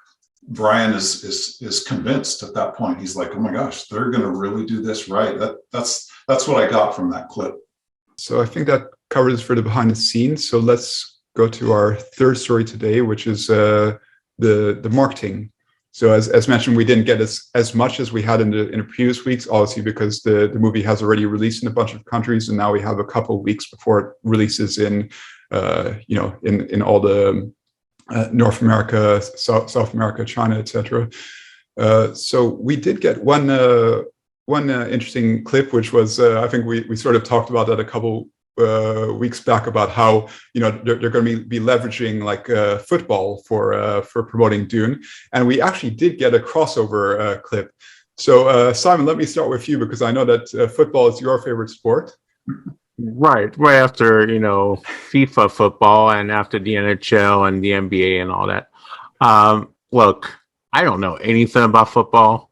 Brian is convinced at that point. He's like, oh my gosh, they're going to really do this right. That's what I got from that clip. So I think that covers for the behind the scenes. So let's go to our third story today, which is the marketing. So as mentioned, we didn't get as much as we had in the previous weeks, obviously because the movie has already released in a bunch of countries, and now we have a couple of weeks before it releases in all the North America, South America, China, etc. So we did get one interesting clip, which was I think we sort of talked about that a couple weeks back, about how they're going to be leveraging like football for promoting Dune, and we actually did get a crossover clip. So Simon, let me start with you, because I know that football is your favorite sport. Right after FIFA football, and after the NHL and the NBA and all that. Look, I don't know anything about football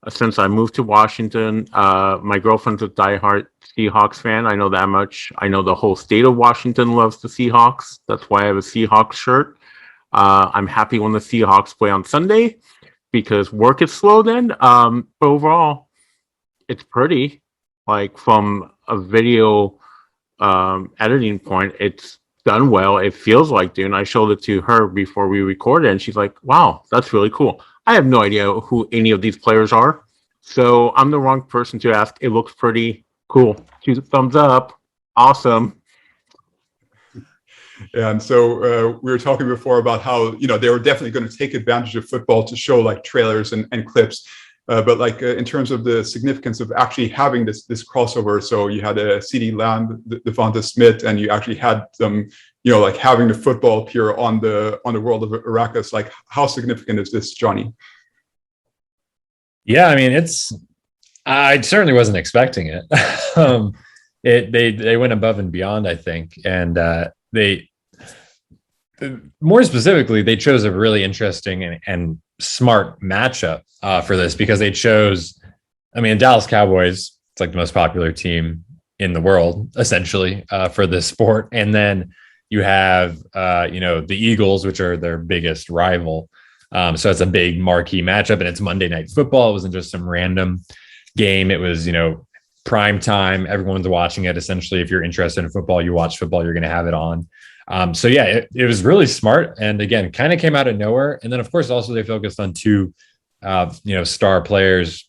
since I moved to Washington. My girlfriend's a diehard Seahawks fan. I know that much. I know the whole state of Washington loves the Seahawks. That's why I have a Seahawks shirt. I'm happy when the Seahawks play on Sunday because work is slow then. But overall, it's pretty. Like from a video editing point, it's done well. It feels like Dune. I showed it to her before we recorded, and she's like, wow, that's really cool. I have no idea who any of these players are, so I'm the wrong person to ask. It looks pretty cool. 2 thumbs up. Awesome. Yeah, and so we were talking before about how they were definitely going to take advantage of football to show like trailers and clips. But like in terms of the significance of actually having this crossover, so you had a CeeDee Lamb, Devonta Smith, and you actually had them, like having the football appear on the world of Arrakis. Like, how significant is this, Johnny? Yeah, I mean, I certainly wasn't expecting it. They went above and beyond, I think, and more specifically, they chose a really interesting and smart matchup for this, because they chose, I mean, Dallas Cowboys, it's like the most popular team in the world, essentially, for this sport. And then you have, the Eagles, which are their biggest rival. So it's a big marquee matchup, and it's Monday Night Football. It wasn't just some random game. It was, prime time. Everyone's watching it. Essentially, if you're interested in football, you watch football, you're going to have it on. So yeah, it was really smart. And again, kind of came out of nowhere. And then of course, also they focused on two, star players,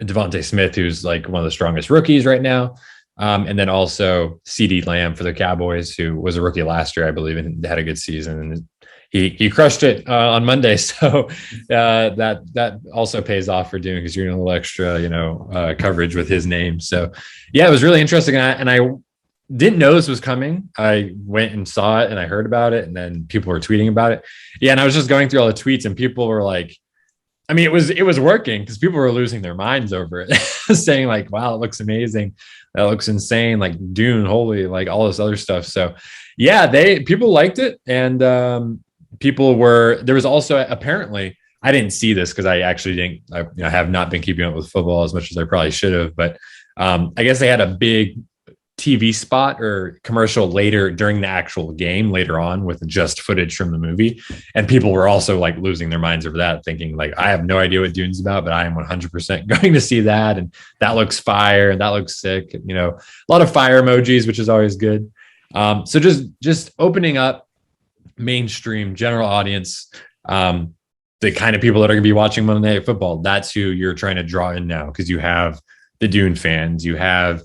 Devontae Smith, who's like one of the strongest rookies right now. And then also CeeDee Lamb for the Cowboys, who was a rookie last year, I believe, and had a good season. And he crushed it on Monday. So that also pays off for doing, because you're doing a little extra, coverage with his name. So yeah, it was really interesting. And I didn't know this was coming. I went and saw it and I heard about it, and then people were tweeting about it. Yeah. And I was just going through all the tweets, and people were like, I mean, it was working, because people were losing their minds over it, saying like, wow, it looks amazing. That looks insane. Like Dune, holy, like all this other stuff. So yeah, people liked it. And there was also, apparently, I didn't see this because I actually I have not been keeping up with football as much as I probably should have, but I guess they had a big TV spot or commercial later during the actual game later on with just footage from the movie. And people were also like losing their minds over that, thinking like, I have no idea what Dune's about, but I am 100% going to see that. And that looks fire. And that looks sick. A lot of fire emojis, which is always good. So just opening up mainstream general audience, the kind of people that are going to be watching Monday Night Football. That's who you're trying to draw in now, because you have the Dune fans, you have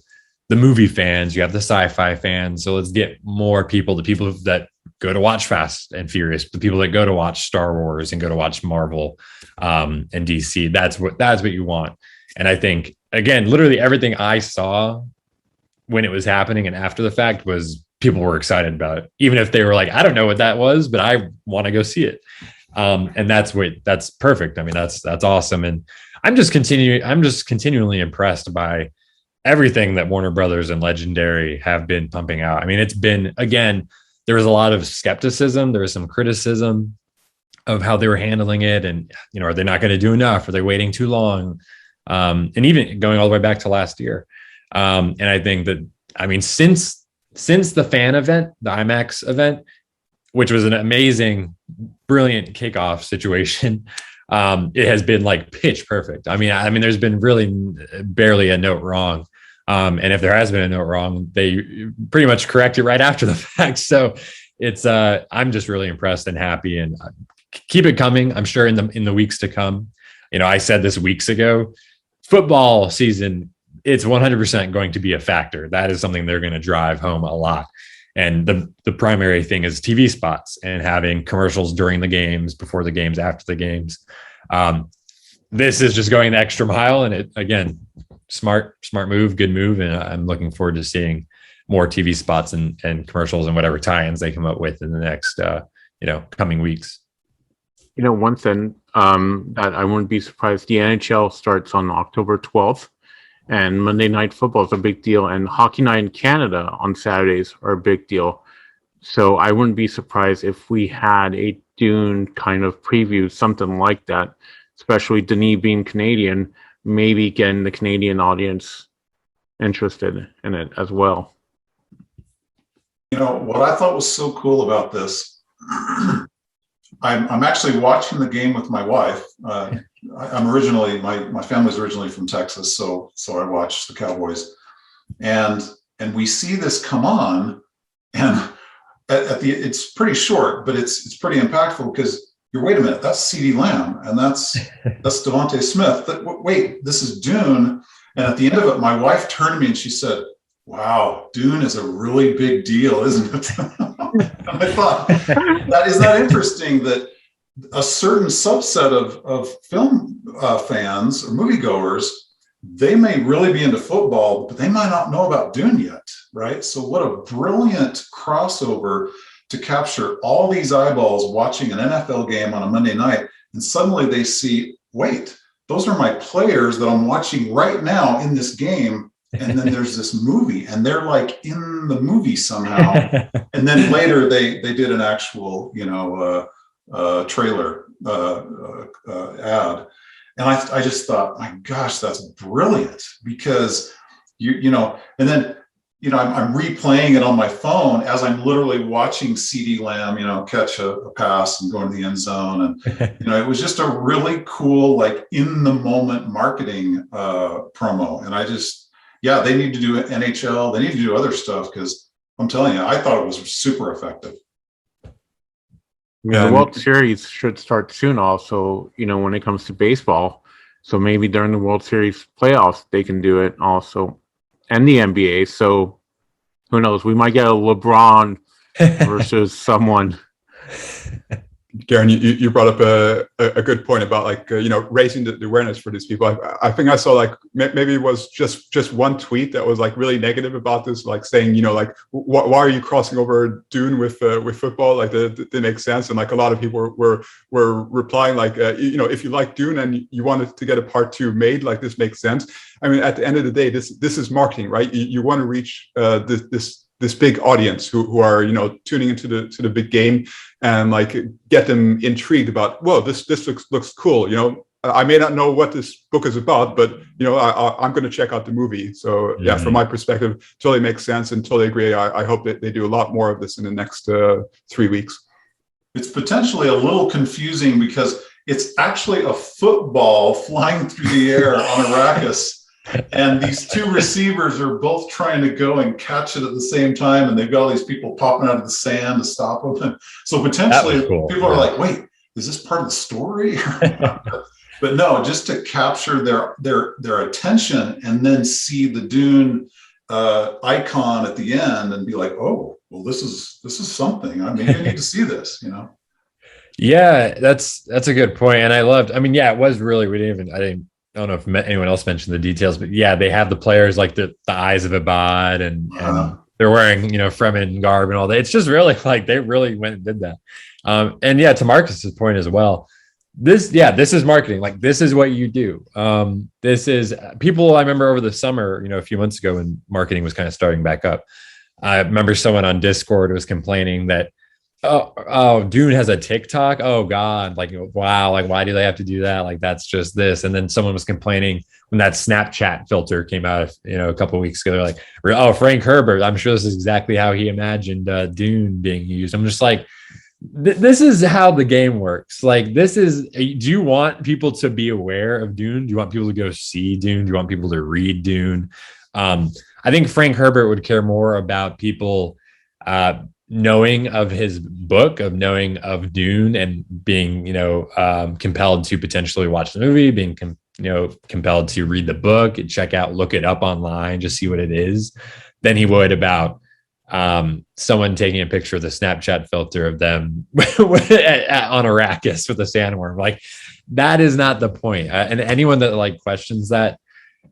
the movie fans, you have the sci-fi fans. So let's get more people, the people that go to watch Fast and Furious, the people that go to watch Star Wars and go to watch Marvel and DC. That's what you want. And I think, again, literally everything I saw when it was happening and after the fact was people were excited about it, even if they were like, I don't know what that was, but I want to go see it. And that's perfect. I mean, that's awesome. And I'm just continually impressed by everything that Warner Brothers and Legendary have been pumping out. I mean, it's been, again, there was a lot of skepticism. There was some criticism of how they were handling it. And, are they not going to do enough? Are they waiting too long? And even going all the way back to last year. And I think that, I mean, since the fan event, the IMAX event, which was an amazing, brilliant kickoff situation, it has been like pitch perfect. I mean, there's been really barely a note wrong. And if there has been a note wrong, they pretty much correct it right after the fact. So it's, I'm just really impressed and happy, and keep it coming. I'm sure in the weeks to come. I said this weeks ago, football season, it's 100% going to be a factor. That is something they're going to drive home a lot. And the primary thing is TV spots and having commercials during the games, before the games, after the games. This is just going the extra mile, and it, again, smart move, good move. And I'm looking forward to seeing more TV spots and commercials and whatever tie-ins they come up with in the next, coming weeks. One thing that I wouldn't be surprised, the NHL starts on October 12th. And Monday Night Football is a big deal. And Hockey Night in Canada on Saturdays are a big deal. So I wouldn't be surprised if we had a Dune kind of preview, something like that, especially Denis being Canadian, maybe getting the Canadian audience interested in it as well. What I thought was so cool about this, I'm actually watching the game with my wife. I'm originally, my family's originally from Texas, so I watch the Cowboys, and we see this come on, and it's pretty short, but it's pretty impactful, because wait a minute, that's CeeDee Lamb, and that's Devontae Smith. Wait, this is Dune. And at the end of it, my wife turned to me and she said, "Wow, Dune is a really big deal, isn't it?" And I thought, isn't that interesting that a certain subset of film fans or moviegoers, they may really be into football, but they might not know about Dune yet, right? So what a brilliant crossover to capture all these eyeballs watching an NFL game on a Monday night, and suddenly they see, wait, those are my players that I'm watching right now in this game. and then there's this movie, and they're like in the movie somehow. And then later they did an actual, trailer ad. And I just thought, my gosh, that's brilliant, because and then, I'm replaying it on my phone as I'm literally watching CeeDee Lamb, catch a pass and go into the end zone. And, it was just a really cool, like, in the moment marketing promo. And they need to do NHL. They need to do other stuff, because I'm telling you, I thought it was super effective. The World Series should start soon also, when it comes to baseball. So maybe during the World Series playoffs, they can do it also. And the NBA. So who knows? We might get a LeBron versus someone. Garin, you brought up a good point about, like, raising the awareness for these people. I think I saw, like, maybe it was just one tweet that was, like, really negative about this, like, saying, like, why are you crossing over Dune with football? Like, that didn't make sense. And, like, a lot of people were replying, like, if you like Dune and you wanted to get a part 2 made, like, this makes sense. I mean, at the end of the day, this is marketing, right? You want to reach this big audience who are tuning into the big game, and, like, get them intrigued about, whoa, this looks cool. I may not know what this book is about, but I'm going to check out the movie. So yeah, from my perspective, totally makes sense, and totally agree. I hope that they do a lot more of this in the next 3 weeks. It's potentially a little confusing, because it's actually a football flying through the air on Arrakis. And these two receivers are both trying to go and catch it at the same time, and they've got all these people popping out of the sand to stop them. So potentially, people are like, "Wait, is this part of the story?" But no, just to capture their attention, and then see the Dune icon at the end, and be like, "Oh, well, this is something. I maybe I need to see this." Yeah, that's a good point, and I loved. I mean, yeah, it was really. I don't know if anyone else mentioned the details, but yeah, they have the players, like the eyes of Abad, and they're wearing, Fremen garb and all that. It's just really, like, they really went and did that. And yeah, to Marcus's point as well, this is marketing. Like, this is what you do. This is people. I remember over the summer, a few months ago, when marketing was kind of starting back up, I remember someone on Discord was complaining that, oh, Dune has a TikTok. Oh God. Like, wow. Like, why do they have to do that? Like, that's just this. And then someone was complaining when that Snapchat filter came out, a couple of weeks ago. They're like, oh, Frank Herbert, I'm sure this is exactly how he imagined Dune being used. I'm just like, this is how the game works. Like, do you want people to be aware of Dune? Do you want people to go see Dune? Do you want people to read Dune? I think Frank Herbert would care more about people, knowing of his book, of knowing of Dune, and being, compelled to potentially watch the movie, being, compelled to read the book and look it up online, just see what it is, than he would about someone taking a picture of the Snapchat filter of them on Arrakis with a sandworm. Like, that is not the point. And anyone that, like, questions that,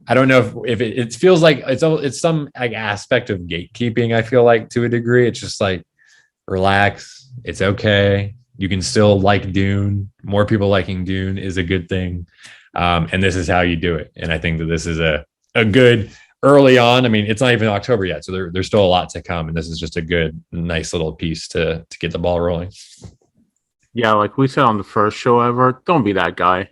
I don't know if it feels like it's some, like, aspect of gatekeeping. I feel like, to a degree, it's just like, relax. It's okay. You can still like Dune. More people liking Dune is a good thing. And this is how you do it. And I think that this is a good early on. I mean, it's not even October yet, so there's still a lot to come. And this is just a good, nice little piece to get the ball rolling. Yeah, like we said on the first show ever, don't be that guy.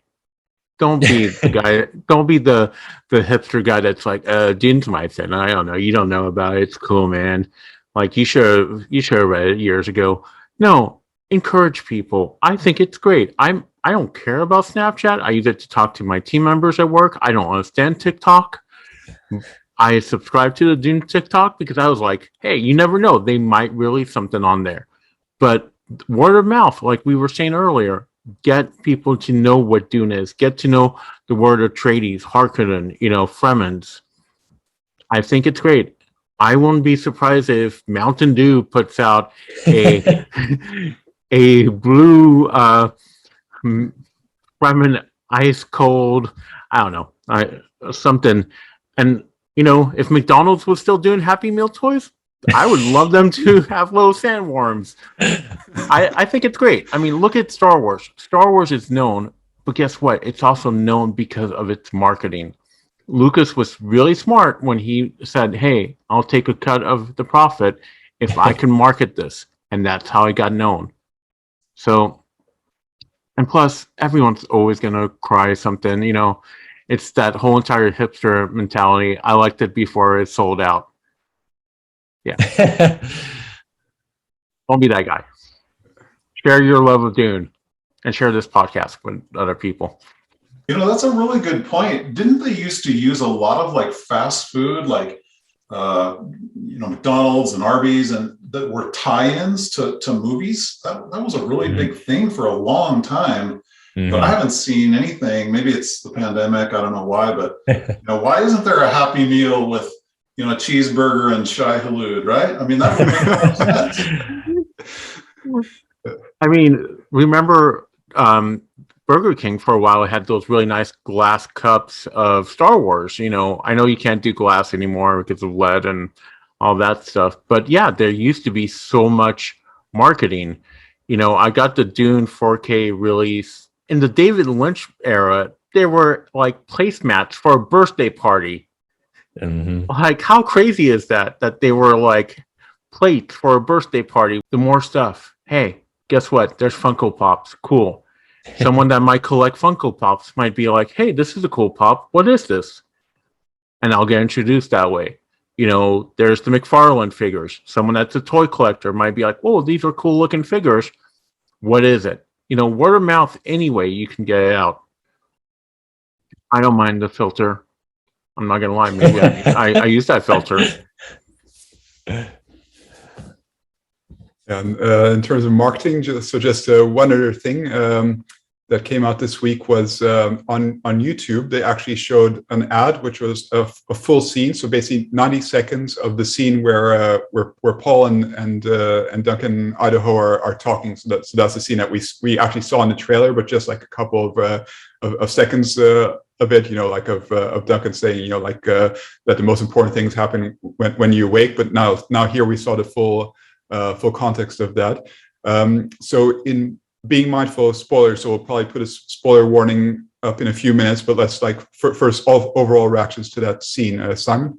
Don't be the guy. Don't be the hipster guy that's like, Dune's my thing. I don't know. You don't know about it. It's cool, man. Like, you should have read it years ago. No, encourage people. I think it's great. I don't care about Snapchat. I use it to talk to my team members at work. I don't understand TikTok. I subscribe to the Dune TikTok because I was like, hey, you never know. They might release something on there. But word of mouth, like we were saying earlier, get people to know what Dune is. Get to know the word of Atreides, Harkonnen, Fremens. I think it's great. I won't be surprised if Mountain Dew puts out a blue Fremen ice cold, I don't know, something. And if McDonald's was still doing Happy Meal toys, I would love them to have little sandworms. I think it's great. I mean, look at Star Wars. Star Wars is known, but guess what? It's also known because of its marketing. Lucas was really smart when he said, "Hey, I'll take a cut of the profit if I can market this," and that's how he got known. So, and plus, everyone's always gonna cry something. It's that whole entire hipster mentality. I liked it before it sold out. Yeah, don't be that guy. Share your love of Dune, and share this podcast with other people. That's a really good point. Didn't they used to use a lot of like fast food, like McDonald's and Arby's, and that were tie-ins to movies? That was a really big thing for a long time. But I haven't seen anything. Maybe it's the pandemic. I don't know why, but why isn't there a Happy Meal with a cheeseburger and Shai Hulud, right? I mean, that would make more sense. I mean, remember Burger King for a while had those really nice glass cups of Star Wars. I know you can't do glass anymore because of lead and all that stuff. But yeah, there used to be so much marketing. I got the Dune 4K release in the David Lynch era. There were like placemats for a birthday party. Mm-hmm. Like, how crazy is that they were like plates for a birthday party? The more stuff. Hey, guess what? There's Funko Pops. Cool. Someone that might collect Funko Pops might be like, hey, this is a cool pop. What is this? And I'll get introduced that way. There's the McFarlane figures. Someone that's a toy collector might be like, oh, these are cool looking figures. What is it? Word of mouth anyway, you can get it out. I don't mind the filter. I'm not going to lie. Maybe I use that filter. And in terms of marketing, just one other thing that came out this week was on YouTube. They actually showed an ad, which was a full scene, so basically 90 seconds of the scene where Paul and Duncan Idaho are talking. So that's the scene that we actually saw in the trailer, but just like a couple of seconds of it, like of Duncan saying, that the most important things happen when you wake. But now here we saw the full context of that. So in being mindful of spoilers, so we'll probably put a spoiler warning up in a few minutes, but let's first overall reactions to that scene. Simon?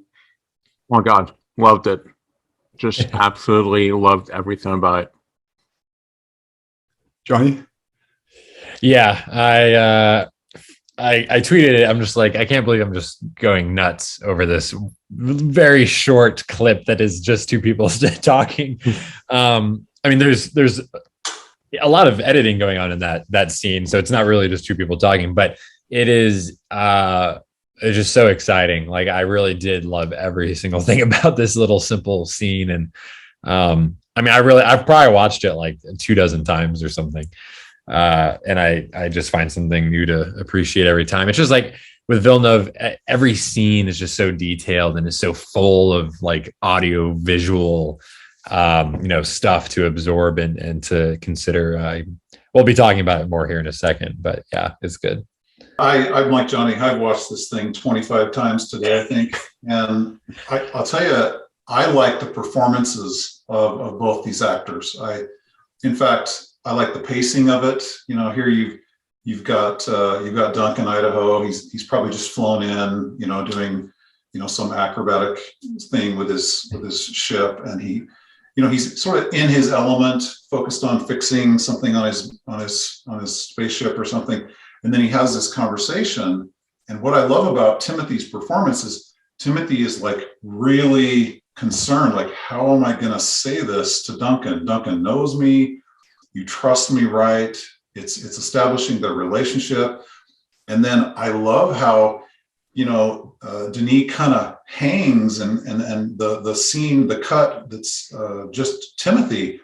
Oh my God, loved it. Just absolutely loved everything about it. Johnny? Yeah, I tweeted it. I'm just like, I can't believe I'm just going nuts over this very short clip that is just two people talking. I mean, there's a lot of editing going on in that scene, so it's not really just two people talking, but it is it's just so exciting. Like, I really did love every single thing about this little simple scene, and I mean, I've probably watched it like 24 times or something. And I just find something new to appreciate every time. It's just like with Villeneuve, every scene is just so detailed and is so full of like audio visual, stuff to absorb and to consider. We'll be talking about it more here in a second, but yeah, it's good. I'm like Johnny. I've watched this thing 25 times today, I think. And I'll tell you, I like the performances of both these actors. In fact, I like the pacing of it. Here you've got Duncan Idaho. He's probably just flown in, doing, some acrobatic thing with his ship, and he's sort of in his element, focused on fixing something on his spaceship or something. And then he has this conversation. And what I love about Timothy's performance is Timothy is like really concerned, like, how am I going to say this to Duncan? Duncan knows me. You trust me, right? It's establishing their relationship. And then I love how, Denis kind of hangs and the scene, the cut that's just Timothy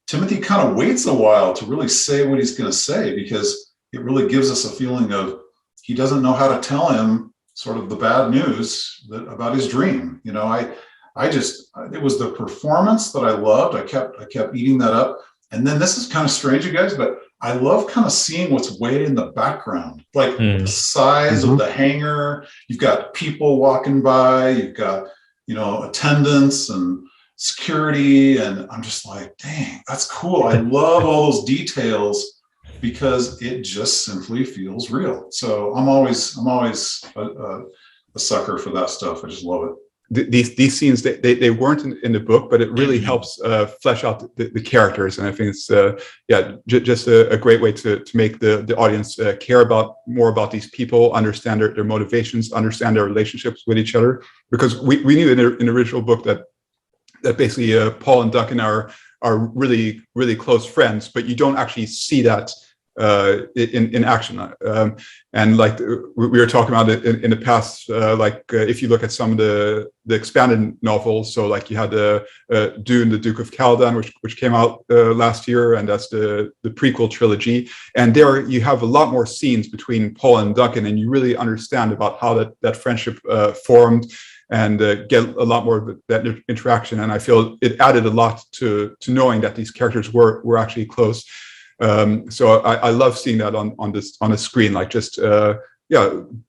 kind of waits a while to really say what he's going to say, because it really gives us a feeling of he doesn't know how to tell him sort of the bad news about his dream. It was the performance that I loved. I kept eating that up. And then this is kind of strange, you guys, but I love kind of seeing what's way in the background, like the size of the hangar. You've got people walking by, you've got, attendants and security. And I'm just like, dang, that's cool. I love all those details because it just simply feels real. So I'm always a sucker for that stuff. I just love it. These scenes, they weren't in the book, but it really helps flesh out the characters, and I think it's just a great way to make the audience care more about these people, understand their motivations, understand their relationships with each other, because we knew in the original book that basically Paul and Duncan are really, really close friends, but you don't actually see that in action. And like we were talking about it in the past, if you look at some of the expanded novels, so like you had Dune, the Duke of Caladan, which came out last year, and that's the prequel trilogy. And there you have a lot more scenes between Paul and Duncan, and you really understand about how that friendship formed, and get a lot more of that interaction. And I feel it added a lot to knowing that these characters were actually close. So I love seeing that on the screen, like just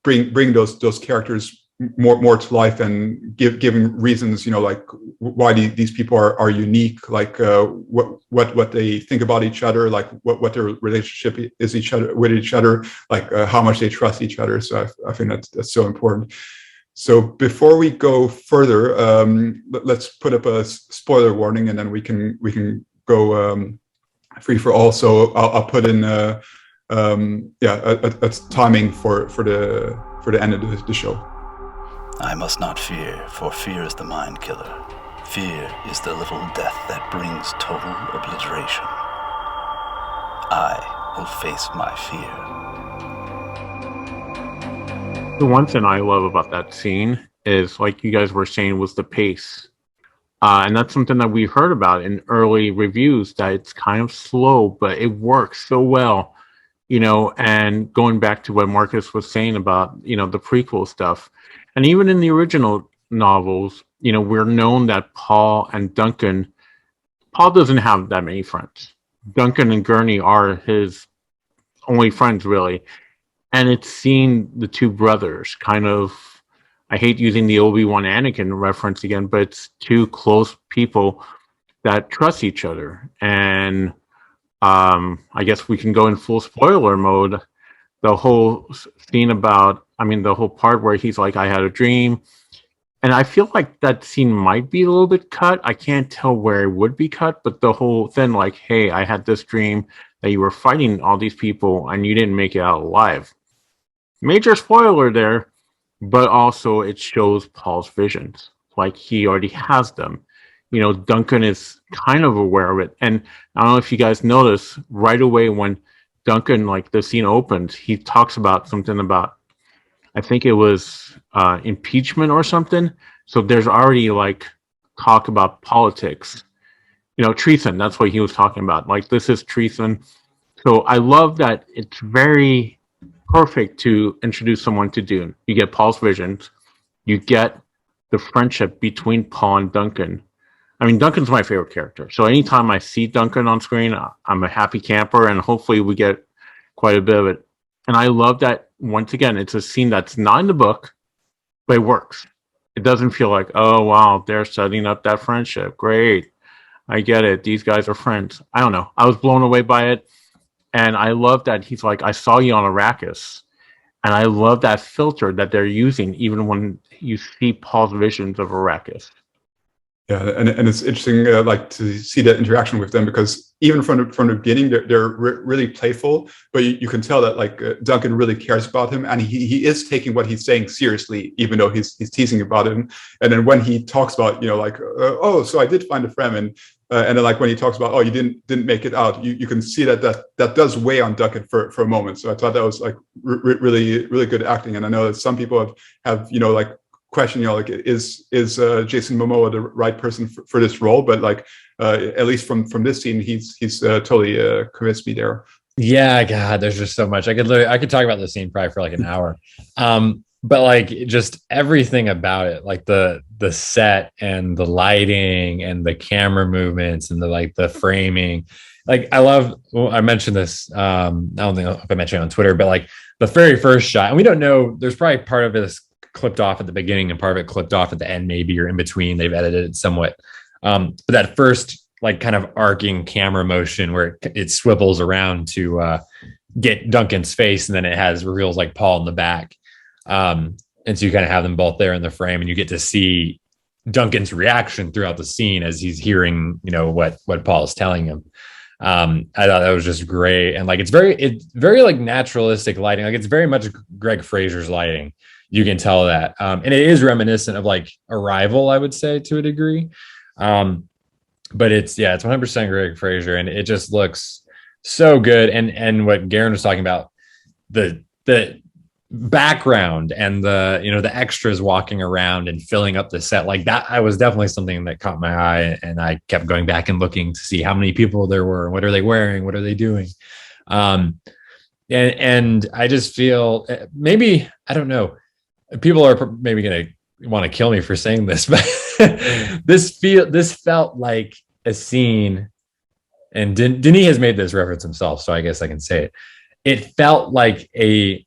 bring those characters more to life, and giving reasons, like why these people are unique, like what they think about each other, like what their relationship is with each other, like how much they trust each other. So I think that's so important. So before we go further, let's put up a spoiler warning, and then we can go free for all. So I'll put in a timing for the end of the show. I must not fear, for fear is the mind killer. Fear is the little death that brings total obliteration. I will face my fear. The one thing I love about that scene is, like you guys were saying, was the pace. And that's something that we heard about in early reviews, that it's kind of slow, but it works so well, and going back to what Marcus was saying about, the prequel stuff. And even in the original novels, we're known that Paul doesn't have that many friends. Duncan and Gurney are his only friends, really. And it's seeing the two brothers kind of, I hate using the Obi-Wan Anakin reference again, but it's two close people that trust each other. And I guess we can go in full spoiler mode. The whole scene about, the whole part where he's like, I had a dream. And I feel like that scene might be a little bit cut. I can't tell where it would be cut, but the whole thing, like, hey, I had this dream that you were fighting all these people and you didn't make it out alive. Major spoiler there. But also it shows Paul's visions, like he already has them. Duncan is kind of aware of it. And I don't know if you guys notice, right away when Duncan, like the scene opens, he talks about something about, I think it was impeachment or something. So there's already like talk about politics. Treason, that's what he was talking about. Like, this is treason. So I love that it's very perfect to introduce someone to Dune. You get Paul's visions. You get the friendship between Paul and Duncan. Duncan's my favorite character. So anytime I see Duncan on screen, I'm a happy camper, and hopefully we get quite a bit of it. And I love that, once again, it's a scene that's not in the book, but it works. It doesn't feel like, oh, wow, they're setting up that friendship. Great. I get it. These guys are friends. I don't know. I was blown away by it. And I love that he's like, I saw you on Arrakis. And I love that filter that they're using, even when you see Paul's visions of Arrakis. Yeah, and it's interesting, to see that interaction with them, because even from the beginning, they're really playful, but you can tell that Duncan really cares about him, and he is taking what he's saying seriously, even though he's teasing about him. And then when he talks about, oh, so I did find a friend, and then when he talks about, oh, you didn't make it out, you can see that does weigh on Duncan for a moment. So I thought that was really, really good acting. And I know that some people have question, is Jason Momoa the right person for this role? But at least from this scene, he's totally convinced me there. Yeah, God, there's just so much. I could talk about this scene probably for an hour. But just everything about it, the set and the lighting and the camera movements and the framing. I mentioned this, I don't think if I mentioned it on Twitter, but the very first shot, and we don't know, there's probably part of this clipped off at the beginning and part of it clipped off at the end, maybe, or in between. They've edited it somewhat. But that first kind of arcing camera motion where it swivels around to get Duncan's face, and then it reveals Paul in the back. And so you kind of have them both there in the frame, and you get to see Duncan's reaction throughout the scene as he's hearing, what Paul is telling him. I thought that was just great. And like, it's very like naturalistic lighting. Like, it's very much Greg Fraser's lighting. You can tell that. And it is reminiscent of like Arrival, I would say, to a degree. But it's 100% Greg Fraser, and it just looks so good. And what Garin was talking about, the background and the extras walking around and filling up the set, like that, I was definitely something that caught my eye, and I kept going back and looking to see how many people there were, what are they wearing, what are they doing. And I just feel, maybe, I don't know, people are maybe going to want to kill me for saying this, but this felt like a scene, and Denis has made this reference himself, so I guess I can say it. It felt like a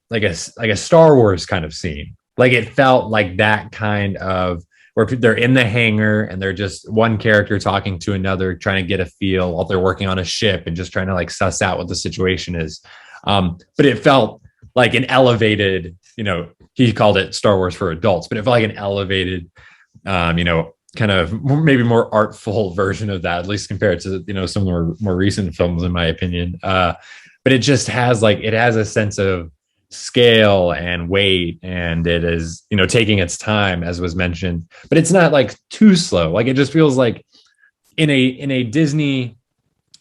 Star Wars kind of scene. Like, it felt like that kind of, where they're in the hangar and they're just one character talking to another, trying to get a feel while they're working on a ship and just trying to like suss out what the situation is. But it felt like an elevated, he called it Star Wars for adults, but it felt like an elevated, kind of maybe more artful version of that, at least compared to, some of the more recent films, in my opinion. But it just has a sense of scale and weight, and it is, taking its time, as was mentioned, but it's not like too slow. Like, it just feels like in a Disney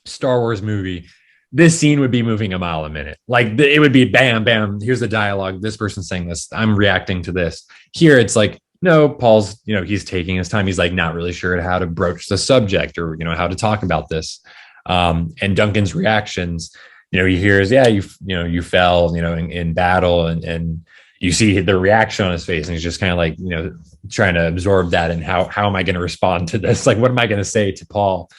Star Wars movie, this scene would be moving a mile a minute. Like, it would be bam, bam, here's the dialogue, this person's saying this, I'm reacting to this. Here, it's like, no, Paul's, he's taking his time. He's like not really sure how to broach the subject, or, how to talk about this. And Duncan's reactions, he hears, you fell, in battle, and you see the reaction on his face, and he's just kind of like, trying to absorb that. And how am I going to respond to this? Like, what am I going to say to Paul?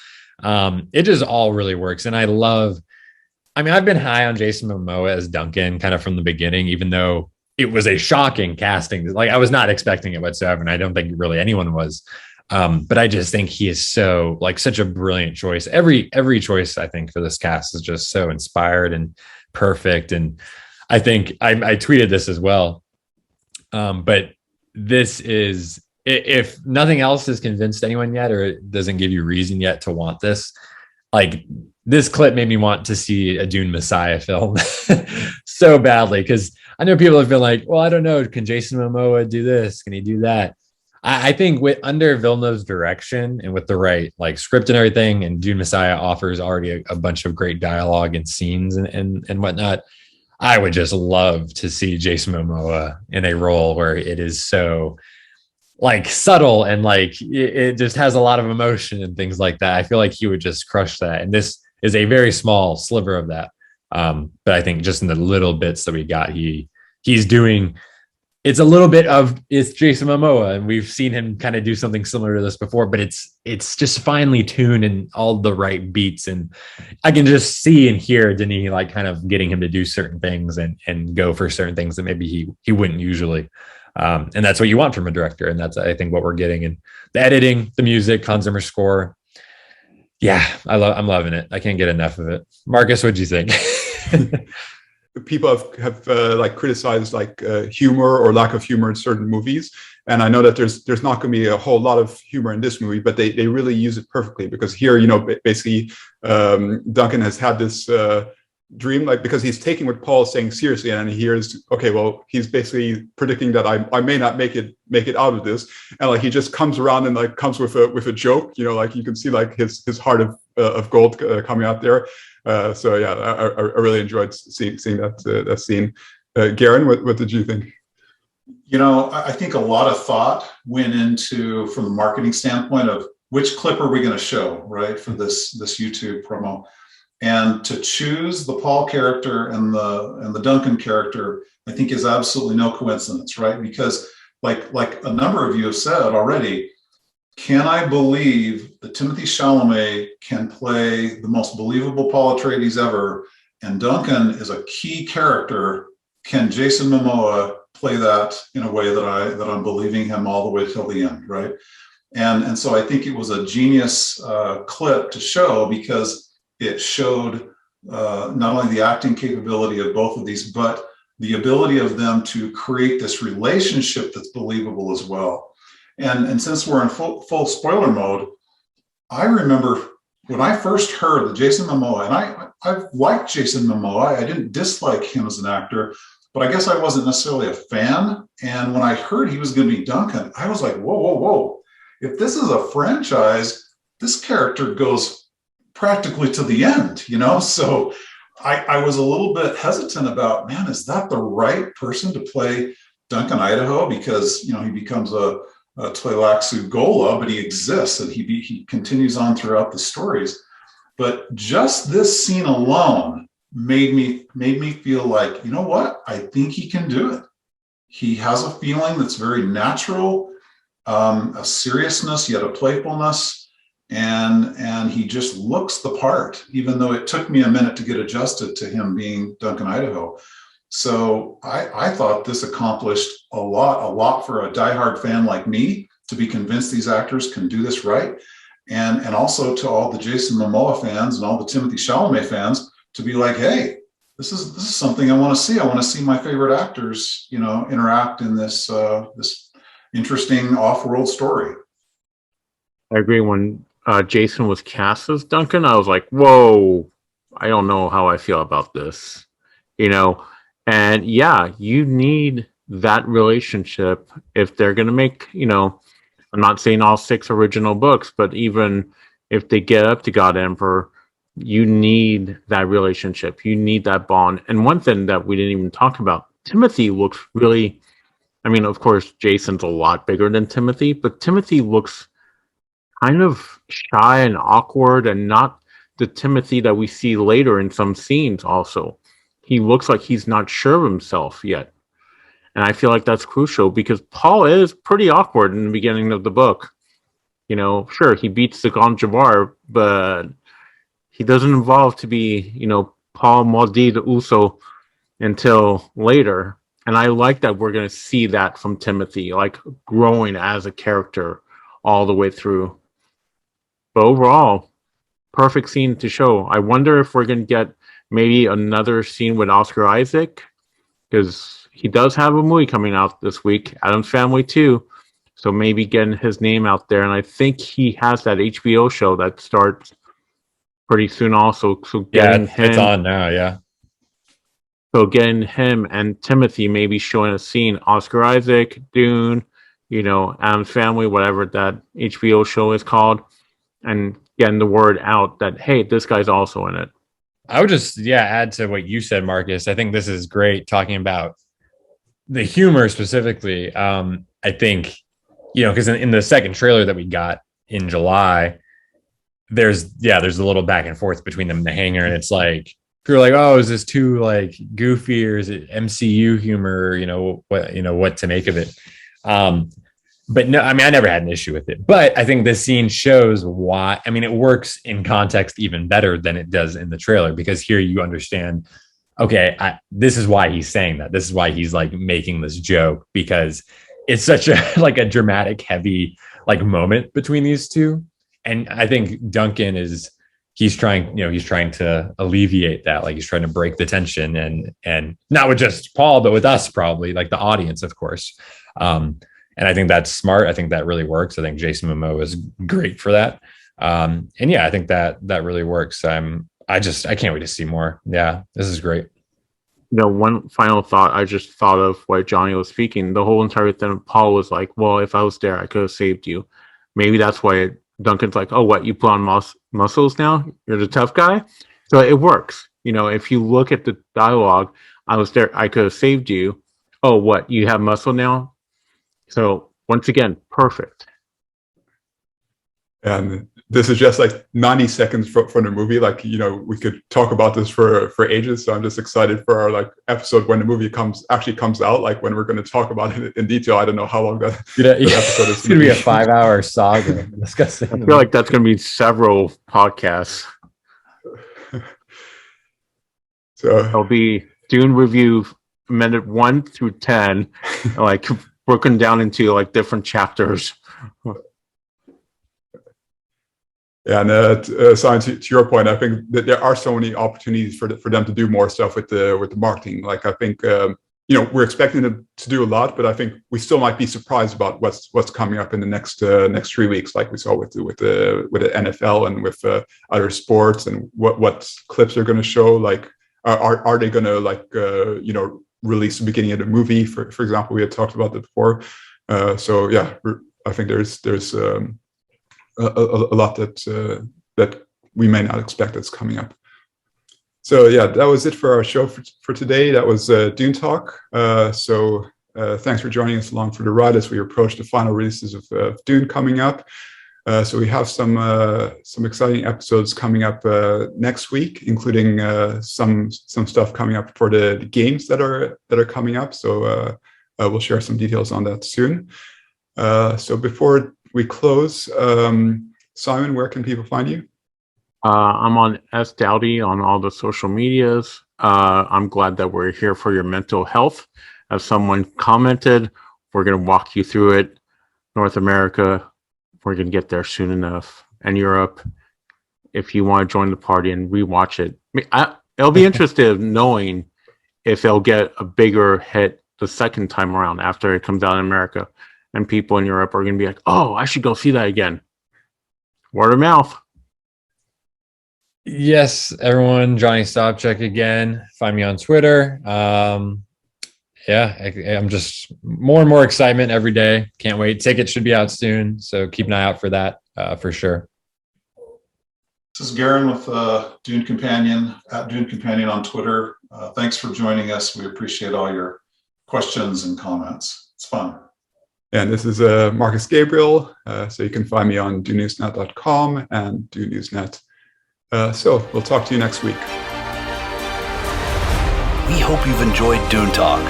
It just all really works. And I've been high on Jason Momoa as Duncan kind of from the beginning, even though it was a shocking casting. Like, I was not expecting it whatsoever, and I don't think really anyone was. But I just think he is such a brilliant choice. Every choice, I think, for this cast is just so inspired and perfect. And I think I tweeted this as well. But this is, if nothing else has convinced anyone yet, or it doesn't give you reason yet to want this, like, this clip made me want to see a Dune Messiah film so badly. Because I know people have been like, well, I don't know, can Jason Momoa do this? Can he do that? I think under Villeneuve's direction and with the right script and everything, and Dune Messiah offers already a bunch of great dialogue and scenes and whatnot, I would just love to see Jason Momoa in a role where it is so subtle and it just has a lot of emotion and things like that. I feel like he would just crush that. And this is a very small sliver of that. But I think just in the little bits that we got, he's doing. It's a little bit of, it's Jason Momoa, and we've seen him kind of do something similar to this before, but it's just finely tuned and all the right beats. And I can just see and hear Denis kind of getting him to do certain things and go for certain things that maybe he wouldn't usually. And that's what you want from a director. And that's, I think, what we're getting. And the editing, the music, Hans Zimmer score. Yeah, I'm loving it. I can't get enough of it. Marcus, what'd you think? People have criticized humor or lack of humor in certain movies, and I know that there's not going to be a whole lot of humor in this movie, but they really use it perfectly, because here, basically Duncan has had this dream, because he's taking what Paul is saying seriously, and he hears, okay, well, he's basically predicting that I may not make it out of this, and he just comes around and comes with a joke, you can see his heart of gold coming out there. So yeah, I really enjoyed seeing that scene. Garin, what did you think? I think a lot of thought went into, from the marketing standpoint, of which clip are we going to show, right, for this YouTube promo, and to choose the Paul character and the Duncan character, I think, is absolutely no coincidence, right? Because like a number of you have said already, can I believe that Timothée Chalamet can play the most believable Paul Atreides ever, and Duncan is a key character? Can Jason Momoa play that in a way that I'm believing him all the way till the end, right? And so I think it was a genius clip to show, because it showed not only the acting capability of both of these, but the ability of them to create this relationship that's believable as well. And since we're in full spoiler mode, I remember when I first heard that Jason Momoa, and I've liked Jason Momoa, I didn't dislike him as an actor, but I guess I wasn't necessarily a fan. And when I heard he was going to be Duncan, I was like, whoa, whoa, whoa. If this is a franchise, this character goes practically to the end, you know? So I was a little bit hesitant about, man, is that the right person to play Duncan Idaho? Because, you know, he becomes a Tleilaxu Gola, but he exists and he continues on throughout the stories. But just this scene alone made me feel like, you know what? I think he can do it. He has a feeling that's very natural, a seriousness, yet a playfulness. And he just looks the part, even though it took me a minute to get adjusted to him being Duncan Idaho. So I thought this accomplished a lot for a diehard fan like me to be convinced these actors can do this right. And also to all the Jason Momoa fans and all the Timothée Chalamet fans to be like, hey, this is something I want to see. I want to see my favorite actors, you know, interact in this this interesting off-world story. I agree. When Jason was cast as Duncan, I was like, whoa, I don't know how I feel about this, you know. And yeah, you need that relationship if they're going to make, you know, I'm not saying all 6 original books, but even if they get up to God Emperor, you need that relationship. You need that bond. And one thing that we didn't even talk about, Timothy looks really, I mean, of course, Jason's a lot bigger than Timothy, but Timothy looks kind of shy and awkward and not the Timothy that we see later in some scenes also. He looks like he's not sure of himself yet. And I feel like that's crucial because Paul is pretty awkward in the beginning of the book. You know, sure, he beats the Grand Jabbar, but he doesn't evolve to be, you know, Paul Maldi the Uso until later. And I like that we're going to see that from Timothy, like growing as a character all the way through. But overall, perfect scene to show. I wonder if we're going to get maybe another scene with Oscar Isaac, because he does have a movie coming out this week, Addams Family 2. So maybe getting his name out there. And I think he has that HBO show that starts pretty soon also. So getting him, it's on now, yeah. So getting him and Timothy maybe showing a scene, Oscar Isaac, Dune, you know, Addams Family, whatever that HBO show is called, and getting the word out that, hey, this guy's also in it. I would just, add to what you said, Marcus. I think this is great talking about the humor specifically. I think, you know, because in the second trailer that we got in July, there's a little back and forth between them in the hangar, and it's like, if you're like, oh, is this too like goofy or is it MCU humor? You know what to make of it. But no, I mean, I never had an issue with it, but I think this scene shows why. I mean, it works in context even better than it does in the trailer, because here you understand, okay, this is why he's saying that. This is why he's like making this joke, because it's such a like a dramatic, heavy like moment between these two. And I think Duncan he's trying to alleviate that. Like he's trying to break the tension and not with just Paul, but with us, probably like the audience, of course. And I think that's smart. I think that really works. I think Jason Momoa is great for that. And yeah, I think that really works. I can't wait to see more. Yeah, this is great. You know, one final thought I just thought of while Johnny was speaking. The whole entire thing, Paul was like, well, if I was there, I could have saved you. Maybe that's why Duncan's like, oh, what, you put on muscles now? You're the tough guy? So it works. You know, if you look at the dialogue, I was there, I could have saved you. Oh, what, you have muscle now? So once again, perfect. And this is just like 90 seconds from the movie. Like, you know, we could talk about this for ages. So I'm just excited for our like episode when the movie comes out, like when we're going to talk about it in detail. I don't know how long that episode is. It's going to be a 5-hour saga discussing. I feel like that's going to be several podcasts. So it'll be Dune review minute 1 through 10, like broken down into like different chapters. Yeah, and Simon, to your point, I think that there are so many opportunities for them to do more stuff with the marketing. Like I think we're expecting them to do a lot, but I think we still might be surprised about what's coming up in the next 3 weeks, like we saw with the NFL and with other sports, and what clips they're going to show. Like, are they going to release the beginning of the movie? For example, we had talked about that before. So yeah, I think there's a lot that we may not expect that's coming up. So yeah, that was it for our show for today. That was Dune Talk. So thanks for joining us along for the ride as we approach the final releases of Dune coming up. So we have some exciting episodes coming up next week, including some stuff coming up for the games that are coming up. So we'll share some details on that soon. So before we close, Simon, where can people find you? I'm on S Dowdy on all the social medias. I'm glad that we're here for your mental health. As someone commented, we're going to walk you through it. North America, we're going to get there soon enough. And Europe, if you want to join the party and rewatch it. It'll be interesting knowing if it'll get a bigger hit the second time around after it comes out in America. And people in Europe are going to be like, oh, I should go see that again. Word of mouth. Yes, everyone, Johnny Stopcheck again. Find me on Twitter. I'm just more and more excitement every day. Can't wait. Tickets should be out soon, so keep an eye out for that for sure. This is Garin with Dune Companion, at Dune Companion on Twitter. Thanks for joining us. We appreciate all your questions and comments. It's fun. And this is Marcus Gabriel. So you can find me on DuneNewsNet.com and Dune Newsnet. So we'll talk to you next week. We hope you've enjoyed Dune Talk.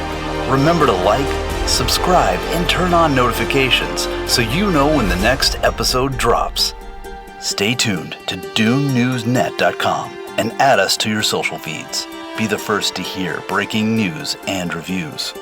Remember to like, subscribe, and turn on notifications so you know when the next episode drops. Stay tuned to DuneNewsNet.com and add us to your social feeds. Be the first to hear breaking news and reviews.